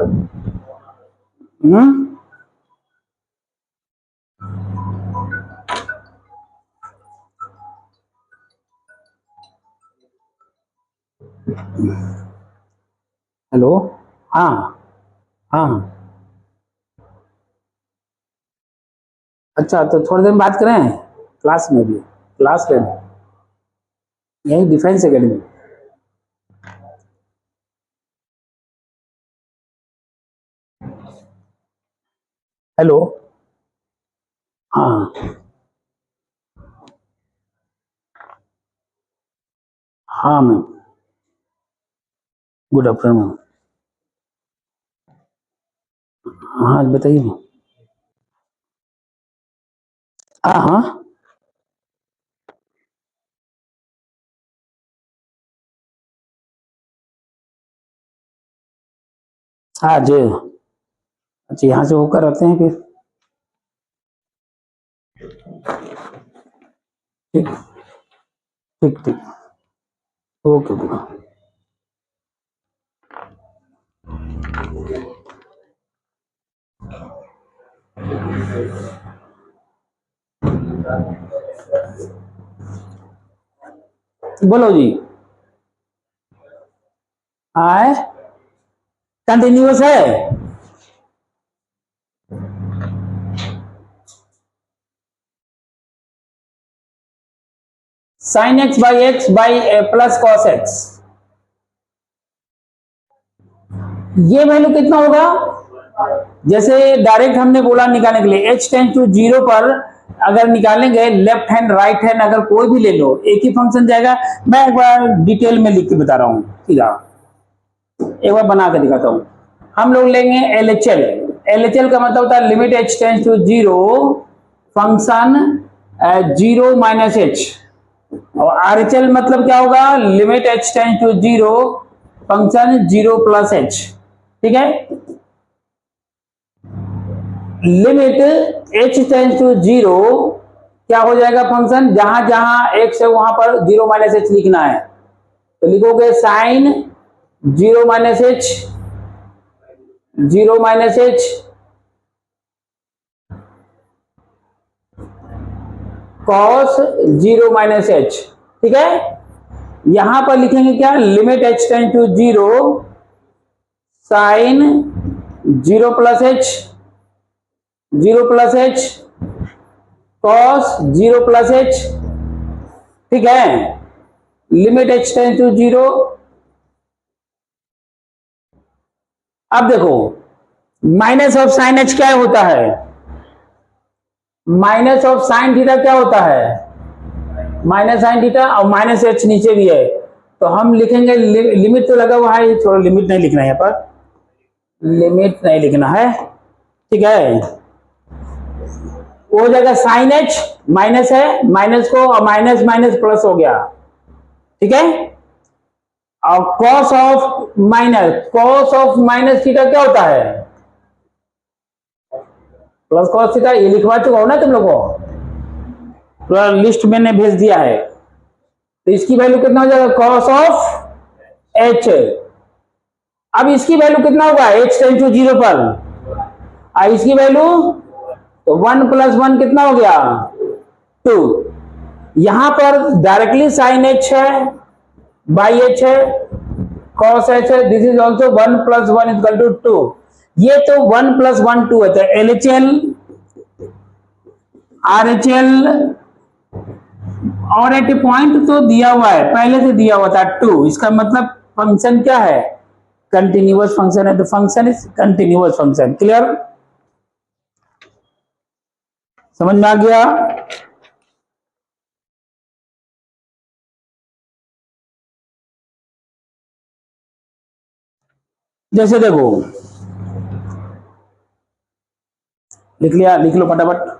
हेलो, हाँ हाँ, अच्छा तो थोड़ी देर में बात करें, क्लास में भी, क्लास में यही डिफेंस एकेडमी। हेलो, हाँ हाँ मैम, गुड आफ्टरनून मैम। हाँ बताइए मैम। हाँ हाँ हाँ जी, अच्छा यहाँ से होकर आते हैं फिर, ठीक ठीक ठीक, ओके ओके। बोलो जी। आए कंटिन्यूअस है, sine x by plus cos x, ये वैल्यू कितना होगा? जैसे डायरेक्ट हमने बोला निकालने के लिए, एच टेंस टू जीरो पर अगर निकालेंगे, लेफ्ट हैंड राइट हैंड अगर कोई भी ले लो एक ही फंक्शन जाएगा। मैं एक बार डिटेल में लिख के बता रहा हूं, सीधा एक बार बना के दिखाता हूं। हम लोग लेंगे एलएचएल, एलएचएल का मतलब होता है limit h tends to zero function zero minus h, और आरएचएल मतलब क्या होगा? Limit h tends to zero function zero plus h, ठीक है। Limit h tends to zero क्या हो जाएगा? फंक्शन जहां जहां एक्स है वहां पर जीरो माइनस एच लिखना है, तो लिखोगे sine zero minus h, zero minus h cos zero minus h, ठीक है। यहां पर लिखेंगे क्या? Limit h tends to zero sine zero plus h, zero plus h cos zero plus h, ठीक है। Limit h tends to zero. अब देखो माइनस ऑफ साइन एच क्या होता है? माइनस ऑफ साइन थीटा क्या होता है? माइनस साइन थीटा, और माइनस एच नीचे भी है, तो हम लिखेंगे लिमिट तो लगा हुआ है, थोड़ा लिमिट नहीं लिखना है, यहाँ पर लिमिट नहीं लिखना है, ठीक है। वो हो जाएगा साइन एच, माइनस है, माइनस को और माइनस माइनस प्लस हो गया, ठीक है। और कॉस ऑफ माइनस थीटा क्या होता है? प्लस कॉस थीटा, ये लिखवा चुका हो ना तुम लोगों को, पूरा लिस्ट मैंने भेज दिया है। तो इसकी वैल्यू कितना हो जाएगा? Cos of H. अब इसकी वैल्यू कितना होगा एच टेंस टू जीरो पर? इसकी वैल्यू तो वन प्लस वन कितना हो गया? टू। यहां पर डायरेक्टली साइन एच है बाई एच है, कॉस एच है, this is also one plus one equal to two. ये तो वन प्लस वन टू है, तो एलएचएल आरएचएल और एट पॉइंट तो दिया हुआ है, पहले से दिया हुआ था टू, इसका मतलब फंक्शन क्या है? कंटिन्यूअस फंक्शन है, तो function is continuous function. Clear? समझ में आ गया? जैसे देखो, लिख लिया, लिख लो फटाफट।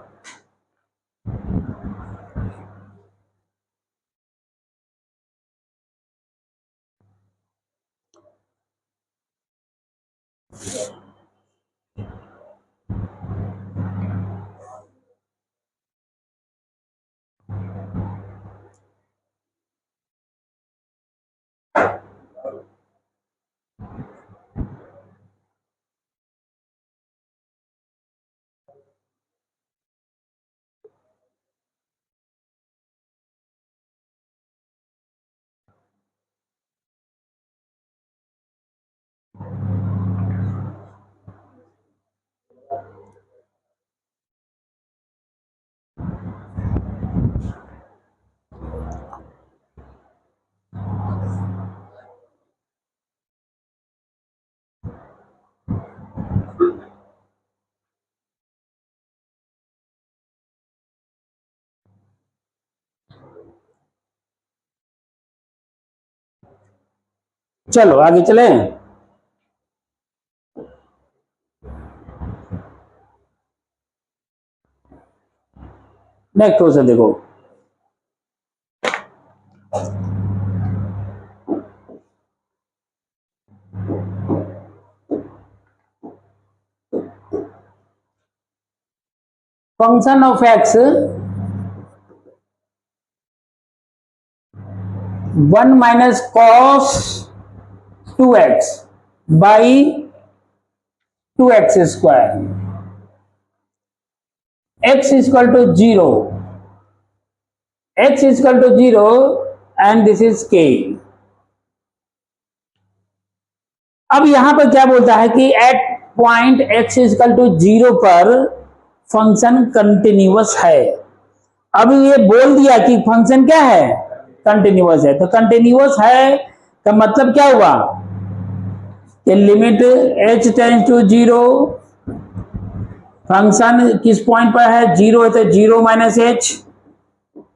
चलो आगे चले। नेक्स्ट क्वेश्चन देखो, function of x 1 minus cos 2x by 2x square, x equal to 0, x equal to 0 and this is k। अब यहां पर क्या बोलता है कि at point x equal to 0 पर फंक्शन कंटिन्यूअस है। अब ये बोल दिया कि फंक्शन क्या है, कंटिन्यूअस है। तो कंटिन्यूअस है का मतलब क्या हुआ कि limit h tends to 0, function किस पॉइंट पर है, 0 है तो 0 minus h,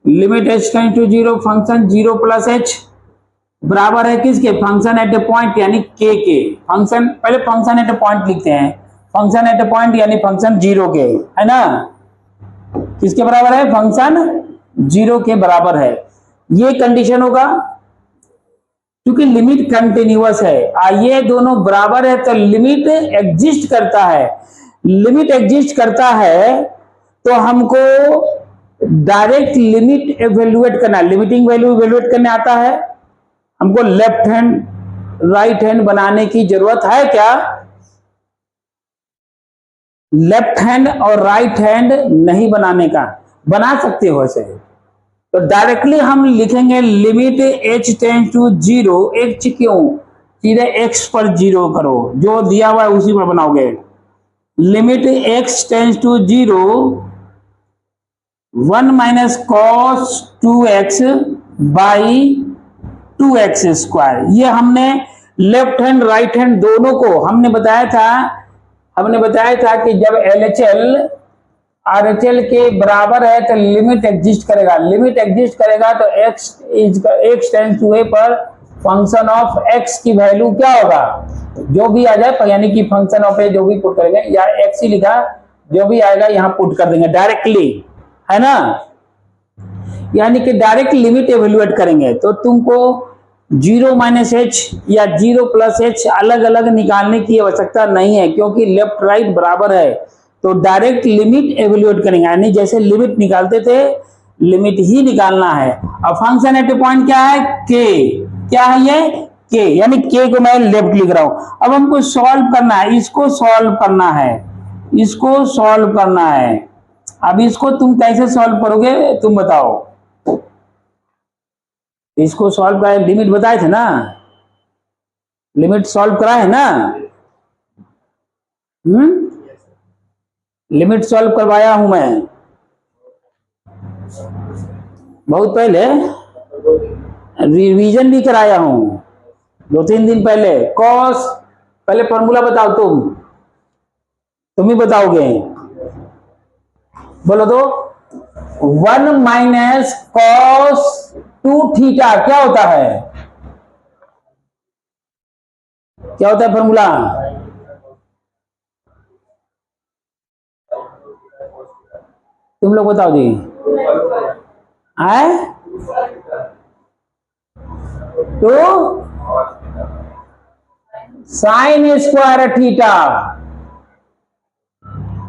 limit h tends to 0, function 0 plus h बराबर है किसके, फंक्शन एट ए पॉइंट यानी k के। फंक्शन पहले फंक्शन एट ए पॉइंट लिखते हैं, फंक्शन एट ए पॉइंट यानी फंक्शन 0 के, है ना। किसके बराबर है, फंक्शन 0 के बराबर है। ये कंडीशन होगा क्योंकि लिमिट कंटिन्यूअस है। ये दोनों बराबर है तो लिमिट एग्जिस्ट करता है। लिमिट एग्जिस्ट करता है तो हमको डायरेक्ट लिमिट एवेल्युएट करना, लिमिटिंग वैल्यू एवेल्युएट करने आता है। हमको लेफ्ट हैंड राइट हैंड बनाने की जरूरत है क्या, लेफ्ट हैंड और राइट हैंड नहीं बनाने का, बना सकते हो ऐसे। तो डायरेक्टली हम लिखेंगे limit h tends to 0, h क्यों, सीधे x पर 0 करो, जो दिया हुआ है उसी पर बनाओगे। Limit x tends to 0 1 minus cos 2x by 2x square. ये हमने लेफ्ट हैंड राइट हैंड दोनों को हमने बताया था कि जब LHL RHL के बराबर है तो लिमिट एग्जिस्ट करेगा, लिमिट एग्जिस्ट करेगा तो x टेंस टू a पर फंक्शन ऑफ x की वैल्यू क्या होगा, जो भी आ जाए, यानी कि फंक्शन ऑफ a जो भी पुट करेंगे, या x ही लिखा, जो भी आएगा यहां पुट कर देंगे डायरेक्टली, है ना। यानी कि डायरेक्ट लिमिट एवेल्युएट करेंगे तो तुमको 0 माइनस एच या 0 प्लस एच अलग अलग निकालने की आवश्यकता नहीं है, क्योंकि लेफ्ट राइट बराबर है। तो डायरेक्ट लिमिट एवेल्युएट करेंगे, यानी जैसे लिमिट निकालते थे लिमिट ही निकालना है। अब फंक्शन एट ए पॉइंट क्या है, के, क्या है ये, के, यानी के को मैं लेफ्ट लिख रहा हूं। अब हमको सॉल्व करना है, इसको सॉल्व करना है, इसको सॉल्व करना है। अब इसको तुम कैसे सॉल्व करोगे तुम बताओ। इसको सॉल्व करा, लिमिट बताए थे ना, लिमिट सॉल्व करा है ना, लिमिट सॉल्व करवाया हूं मैं बहुत पहले, रिवीजन भी कराया हूं 2-3 दिन पहले। कॉस, पहले फॉर्मूला बताओ, तुम ही बताओगे, बोलो तो। 1 माइनस कॉस 2 थीटा क्या होता है, क्या होता है फॉर्मूला? तुम लोग बताओ जी। आए तो sine square theta,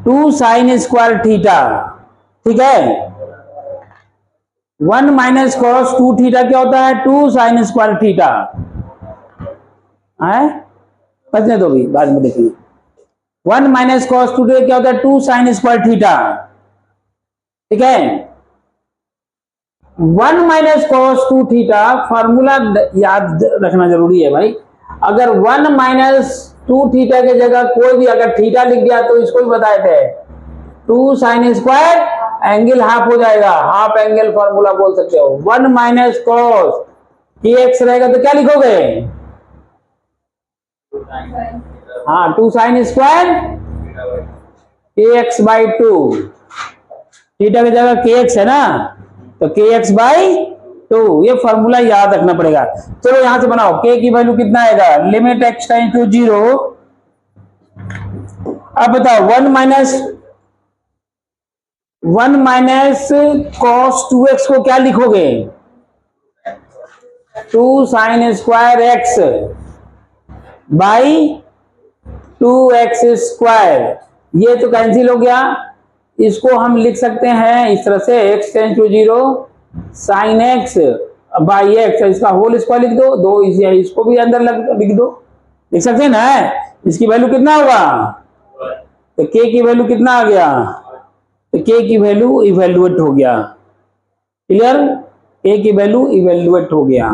2 sine square theta, ठीक है। 1 माइनस कॉस 2 थीटा क्या होता है? 2 साइन स्क्वायर थीटा है। बचने दो भी, बाद में देखेंगे। 1 माइनस कॉस 2 थीटा क्या होता है? 2 साइन स्क्वायर थीटा, ठीक है। 1 माइनस कॉस 2 थीटा फॉर्मूला याद रखना जरूरी है भाई। अगर 1 माइनस 2 थीटा की जगह कोई भी अगर थीटा लिख दिया तो इसको भी बताए थे 2 साइन स्क्वायर, एंगल हाफ हो जाएगा, हाफ एंगल फॉर्मूला बोल सकते हो। 1 माइनस कॉस की एक्स रहेगा तो क्या लिखोगे? हाँ, 2 साइन स्क्वायर के एक्स बाई 2, थीटा की जगह के एक्स है ना, तो के एक्स बाई 2, ये फॉर्मूला याद रखना पड़ेगा। चलो यहां से बनाओ, के की वैल्यू कितना आएगा? Limit x tends to 0। अब बताओ 1 माइनस कॉस 2x को क्या लिखोगे? 2 sine square x by 2x square, ये तो कैंसिल हो गया। इसको हम लिख सकते हैं इस तरह से, x tends to 0 sine x by x, इसका होल स्क्वायर लिख दो, दो इसको भी अंदर लिख दो, लिख सकते हैं ना। इसकी वैल्यू कितना होगा? तो k की वैल्यू कितना आ गया? तो k की वैल्यू इवेल्युएट हो गया। क्लियर? k की वैल्यू इवेल्युएट हो गया।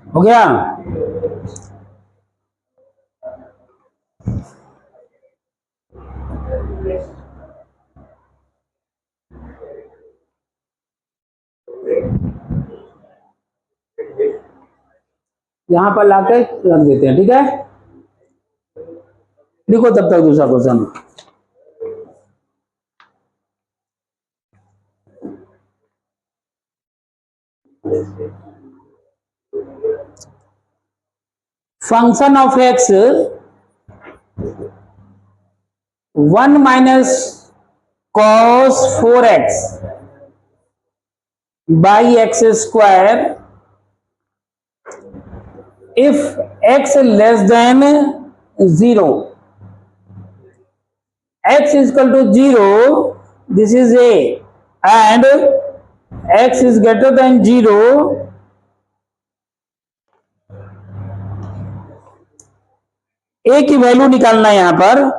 हो गया? यहां पर लाके रख देते हैं, ठीक है। देखो तब तक दूसरा question. Function of x 1 minus cos 4x by x square if x less than 0, x is equal to 0, this is a, and x is greater than 0, a की वैल्यू निकालना है यहां पर,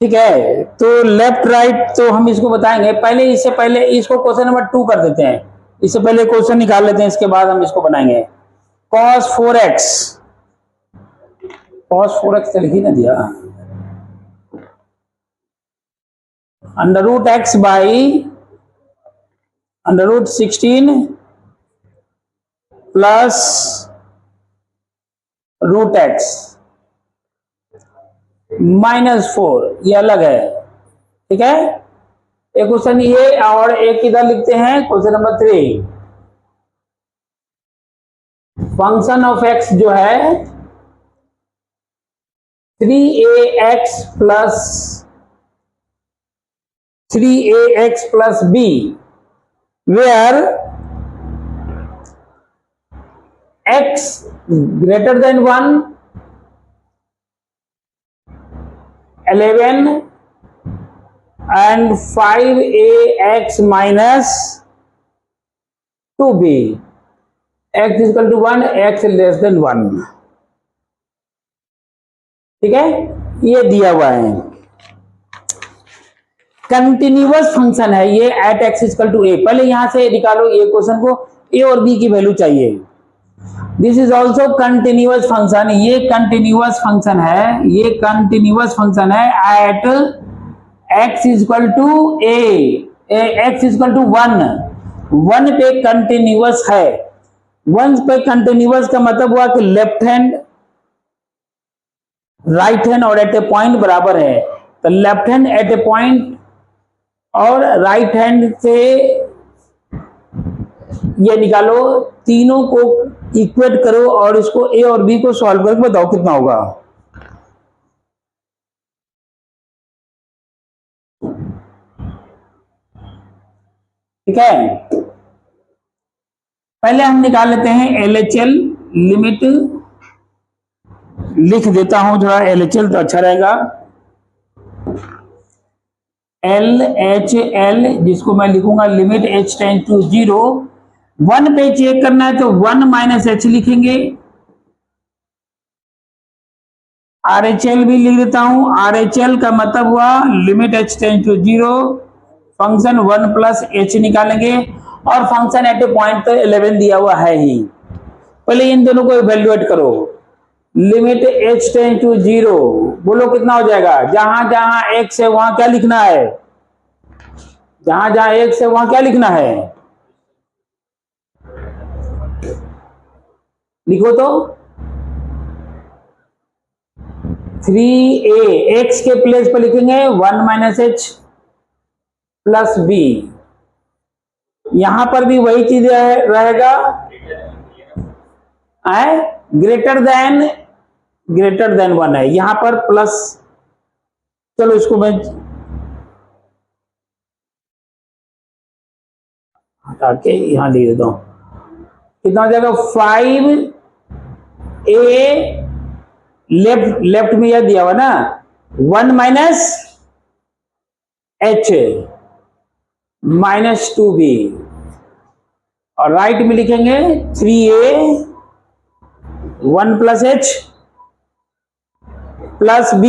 ठीक है। तो लेफ्ट राइट तो हम इसको बताएंगे, पहले इससे पहले इसको क्वेश्चन नंबर 2 कर देते हैं, इससे पहले क्वेश्चन निकाल लेते हैं, इसके बाद हम इसको बनाएंगे। cos 4x, cos 4x तो लिख ही ना दिया, under root x by under root 16 plus root x -4, ये अलग है, ठीक है। एक क्वेश्चन ये और एक इधर लिखते हैं, question number 3। Function of x जो है 3ax plus b, where x greater than 1, 11 and 5ax minus 2b, x is equal to 1, x less than 1। ठीक है, ये दिया हुआ है। कंटिन्यूअस फंक्शन है ये एट एक्स इक्वल टू ए। पहले यहां से निकालो ये क्वेश्चन को, ए और बी की वैल्यू चाहिए। This is also continuous function, ये कंटिन्यूअस फंक्शन है, ये कंटिन्यूअस फंक्शन है at x equal to a, x equal to 1, 1 पे कंटिन्यूअस है। 1 पे कंटिन्यूअस का मतलब हुआ कि लेफ्ट हैंड राइट हैंड और एट ए पॉइंट बराबर है, तो लेफ्ट हैंड एट ए पॉइंट और राइट हैंड से ये निकालो, तीनों को इक्वेट करो और इसको ए और बी को सॉल्व करके बताओ कितना होगा। ठीक है, पहले हम निकाल लेते हैं LHL लिमिट, लिख देता हूं थोड़ा LHL तो अच्छा रहेगा। LHL जिसको मैं लिखूंगा लिमिट h टेंड टू 0, 1 पे चेक करना है तो 1 माइनस h लिखेंगे। RHL भी लिख देता हूं, RHL का मतलब हुआ limit h tend to 0, function 1 plus h निकालेंगे और फंक्शन एट ए पॉइंट तो 11 दिया हुआ है ही। पहले इन दोनों को इवैल्यूएट करो, लिमिट h टेंड टू 0, बोलो कितना हो जाएगा। जहां जहां x है वहां क्या लिखना है, जहां जहां x है वहां क्या लिखना है, लिखो तो 3a, x के प्लेस पर लिखेंगे 1 माइनस h प्लस b, यहां पर भी वही चीज रहेगा, ग्रेटर देन 1 है, यहां पर प्लस, चलो इसको मैं हटा के यहां लिख देता हूं, कितना हो जाएगा 5a, लेफ्ट में यह दिया हुआ ना 1 माइनस h माइनस 2b, और राइट में लिखेंगे 3a 1 plus h plus b,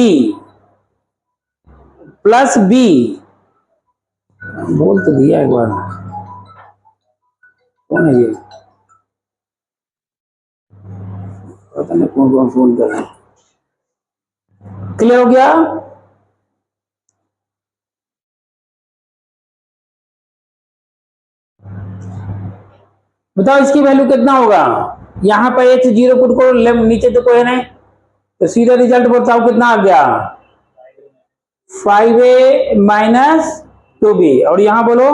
बोल तो दिया एक बार, कौन है ये, पता नहीं कौन कौन फोन कर रहा है। क्लियर हो गया। बताओ इसकी वैल्यू कितना होगा, यहां पर h 0 पुट करो, नीचे तो कोई नहीं, तो सीधा रिजल्ट बताओ कितना आ गया 5a माइनस 2b, और यहां बोलो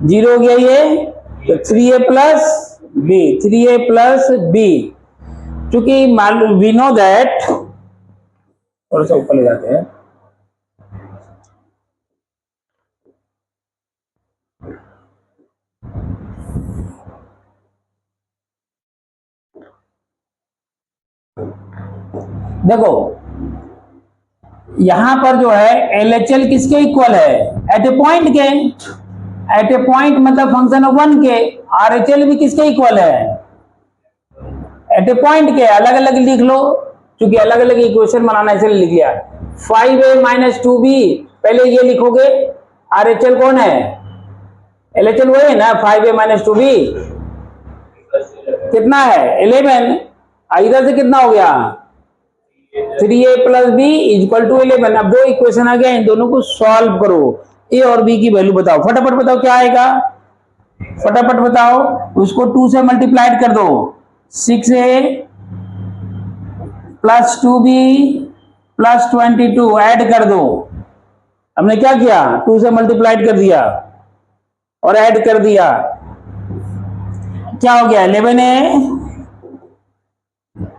0 हो गया ये, तो 3a plus b, 3a plus b, क्योंकि वी नो दैट, थोड़ा सा ऊपर ले जाते हैं, देखो यहां पर जो है LHL किसके इक्वल है, एट ए पॉइंट के, एट ए पॉइंट मतलब फंक्शन ऑफ 1 के। RHL भी किसके इक्वल है, एट ए पॉइंट के। अलग अलग लिख लो, क्योंकि अलग अलग इक्वेशन बनाना इसलिए लिख लिया। 5a माइनस 2b, पहले ये लिखोगे, RHL कौन है, LHL वही है ना, 5a माइनस 2b कितना है 11, इधर से कितना हो गया 3a plus b equal to 11। अब दो इक्वेशन आ गया, इन दोनों को सॉल्व करो, a और b की वैल्यू बताओ, फटाफट बताओ क्या आएगा, फटाफट बताओ। उसको 2 से मल्टीप्लाइड कर दो, 6a plus 2b plus 22 add कर दो। हमने क्या किया, 2 से मल्टीप्लाइड कर दिया और ऐड कर दिया, क्या हो गया 11a,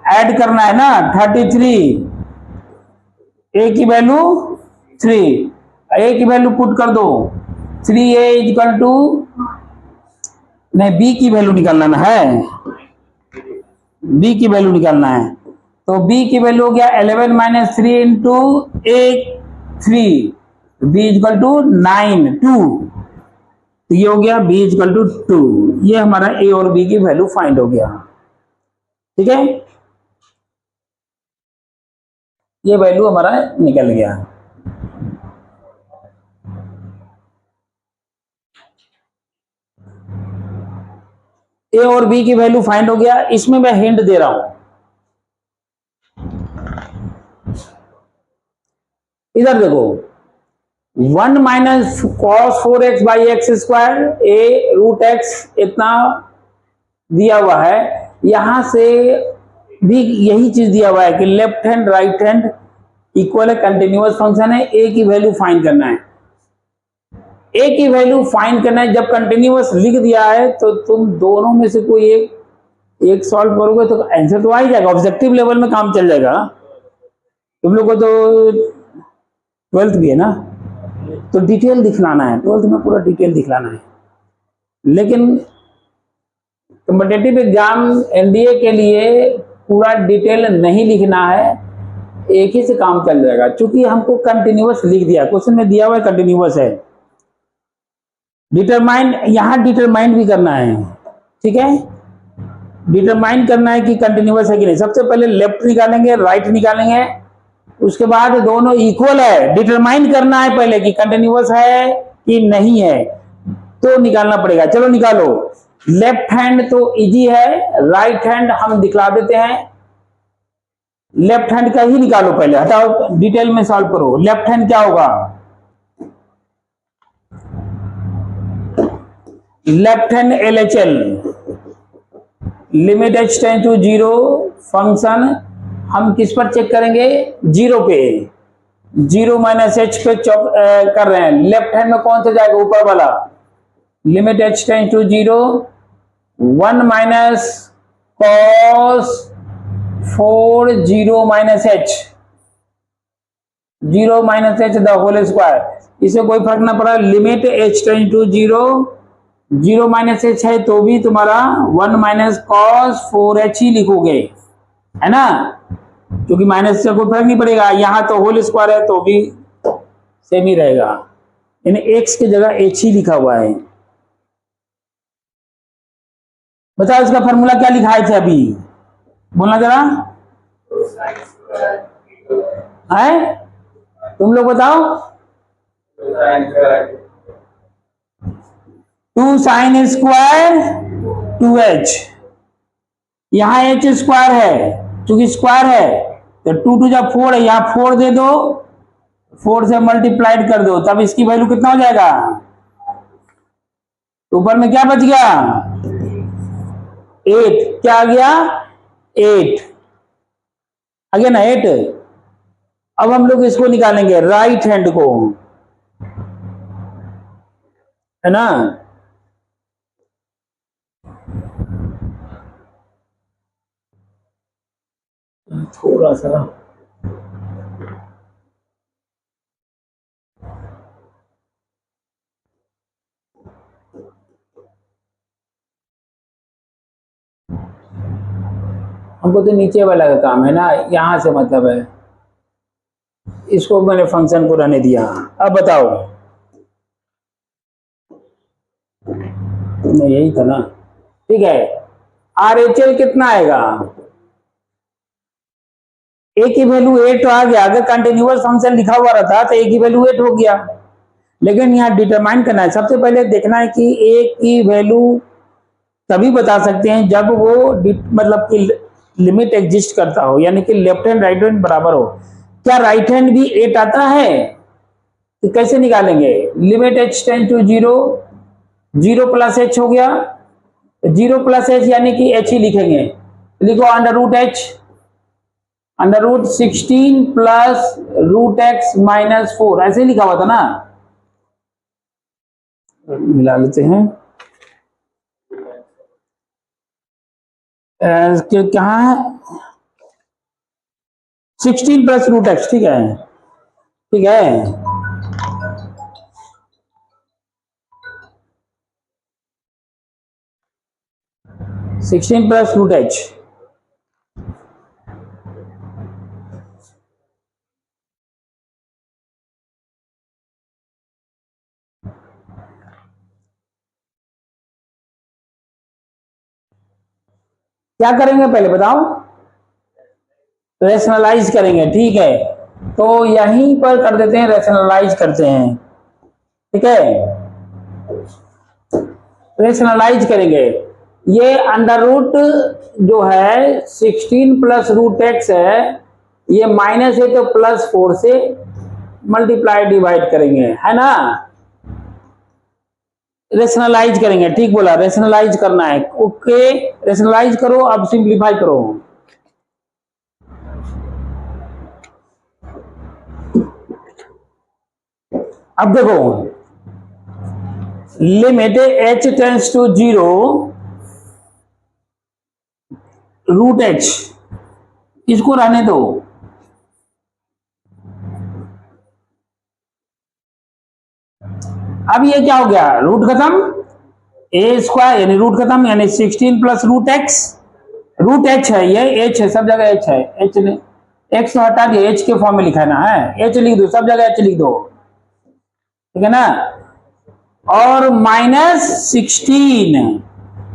ऐड करना है ना 33, a की वैल्यू 3, a की वैल्यू पुट कर दो, 3a इक्वल टू, नहीं b की वैल्यू निकालना है, बी की वैल्यू निकालना है। तो बी की वैल्यू हो गया 11 minus 3 into 3, b equal to 9 2। तो ये हो गया बी इजकल टू 2। ये हमारा ए और बी की वैल्यू फाइंड हो गया। ठीक है, ये वैल्यू हमारा निकल गया। ए और बी की वैल्यू फाइंड हो गया। इसमें मैं हिंट दे रहा हूं, इधर देखो 1 minus cos 4x by x square a root x इतना दिया हुआ है। यहां से भी यही चीज दिया हुआ है कि left hand right hand equal है, कंटिन्यूअस फंक्शन है। ए की वैल्यू फाइंड करना है। ए की वैल्यू फाइंड करना है। जब कंटिन्यूअस लिख दिया है तो तुम दोनों में से कोई एक सॉल्व करोगे तो आंसर तो आ ही जाएगा, ऑब्जेक्टिव लेवल में काम चल जाएगा। तुम लोग को तो 12th भी है ना, तो डिटेल दिखलाना है, 12th में पूरा डिटेल दिखलाना है। लेकिन कॉम्पिटिटिव एग्जाम एनडीए के लिए पूरा डिटेल नहीं लिखना है, एक ही से काम चल जाएगा। चूंकि हमको कंटिन्यूअस लिख दिया, क्वेश्चन में दिया हुआ है कंटिन्यूअस है। डिटरमाइन, यहां डिटरमाइन भी करना है। ठीक है, डिटरमाइन करना है कि कंटिन्यूअस है कि नहीं। सबसे पहले लेफ्ट निकालेंगे, राइट निकालेंगे, उसके बाद दोनों इक्वल है डिटरमाइन करना है पहले कि कंटिन्यूअस है कि नहीं है, तो निकालना पड़ेगा। चलो निकालो। लेफ्ट हैंड तो इजी है, राइट हैंड हम दिखला देते हैं। लेफ्ट हैंड का ही निकालो पहले, हटाओ, डिटेल में सॉल्व करो। लेफ्ट हैंड क्या होगा, left hand LHL limit h tend to 0 function हम किस पर चेक करेंगे, 0 पे। 0 माइनस h पे कर रहे हैं। लेफ्ट हैंड में कौन सा जाएगा, ऊपर वाला। Limit h tend to 0 1 minus cos 4 0 minus h 0 minus h the whole square. इसे कोई फर्क ना पड़ा। Limit h tend to 0 minus h है तो भी तुम्हारा 1 माइनस कॉस 4h ही लिखोगे, है ना, क्योंकि माइनस से कोई फर्क नहीं पड़ेगा। यहां तो होल स्क्वायर है तो भी सेम ही रहेगा, यानी x की जगह h ही लिखा हुआ है। बताओ इसका फॉर्मूला क्या लिखा है अभी, बोलना जरा है, तुम लोग बताओ। 2 साइन स्क्वायर 2h, यहां h स्क्वायर है, क्योंकि स्क्वायर है तो 2 2 जब 4 है, यहां 4 दे दो, 4 से मल्टीप्लाइड कर दो, तब इसकी वैल्यू कितना हो जाएगा, ऊपर में क्या बच गया 8, क्या आ गया 8 आ गया ना 8। अब हम लोग इसको निकालेंगे राइट हैंड को, है ना। थोड़ा सा हमको तो नीचे वाला का काम है ना, यहां से मतलब है, इसको मैंने फंक्शन को रहने दिया। अब बताओ, नहीं यही था ना, ठीक है। RHL कितना आएगा, ए की वैल्यू 8 आ गया। अगर कंटिन्यूअस फंक्शन लिखा हुआ रहता तो ए की वैल्यू 8 हो गया। लेकिन यहाँ डिटरमाइन करना है, सबसे पहले देखना है कि ए की वैल्यू तभी बता सकते हैं जब वो मतलब कि लिमिट एग्जिस्ट करता हो, यानी कि लेफ्ट हैंड राइट हैंड बराबर हो। क्या राइट हैंड भी 8 आता है, तो कैसे निकालेंगे, limit h tend to 0 0 plus h हो गया, 0 प्लस h यानी कि h ही लिखेंगे। लिखो under root h, under root 16 plus root x minus 4, ऐसे लिखा हुआ था ना, मिला लेते हैं। कहाँ है 16 प्लस रूट x, ठीक है, ठीक है। 16 प्लस रूट h, क्या करेंगे पहले बताओ? रेशनलाइज करेंगे, ठीक है। तो यहीं पर कर देते हैं, रेशनलाइज करते हैं, ठीक है। रेशनलाइज करेंगे, ये अंडर रूट जो है 16 प्लस रूट एक्स है, ये माइनस है तो प्लस 4 से मल्टीप्लाई डिवाइड करेंगे, है ना। रेशनलाइज करेंगे, ठीक बोला, रेशनलाइज करना है, ओके। रेशनलाइज करो, अब सिंप्लीफाई करो। अब देखो, limit h tends to 0 root h, इसको रहने दो। अब ये क्या हो गया, रूट खत्म, ए स्क्वायर यानी रूट खत्म, यानी 16 plus root x, root h है, ये एच है, सब जगह एच है, एच ने एक्स तो हटा दिया, एच के फॉर्म में लिखा ना है, एच लिख दो, सब जगह एच लिख दो, ठीक है ना। और माइनस 16,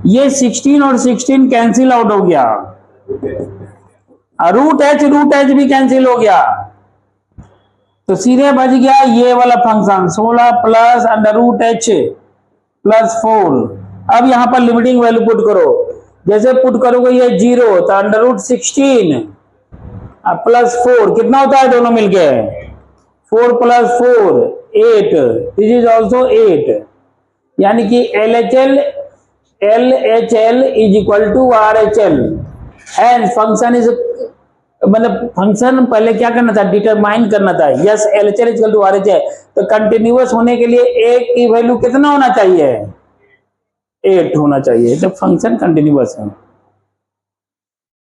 ये 16 और 16 कैंसिल आउट हो गया, रूट एच भी कैंसिल हो गया, तो सीधे बच गया ये वाला function 16 plus under root h plus 4। अब यहां पर लिमिटिंग वैल्यू पुट करो, जैसे पुट करोगे ये 0 तो अंडर रूट 16 प्लस 4 कितना होता है दोनों मिलके, 4 प्लस 4 8, दिस इज ऑल्सो 8, यानी कि LHL is equal to RHL, and function is, मतलब फंक्शन पहले क्या करना था, डिटरमाइन करना था, yes LHL is equal to RHL, तो कंटिन्यूअस होने के लिए ए की वैल्यू कितना होना चाहिए, 8 होना चाहिए, जब फंक्शन कंटिन्यूअस है।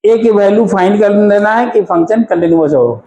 ए की वैल्यू फाइंड कर लेना है कि फंक्शन कंटिन्यूअस हो।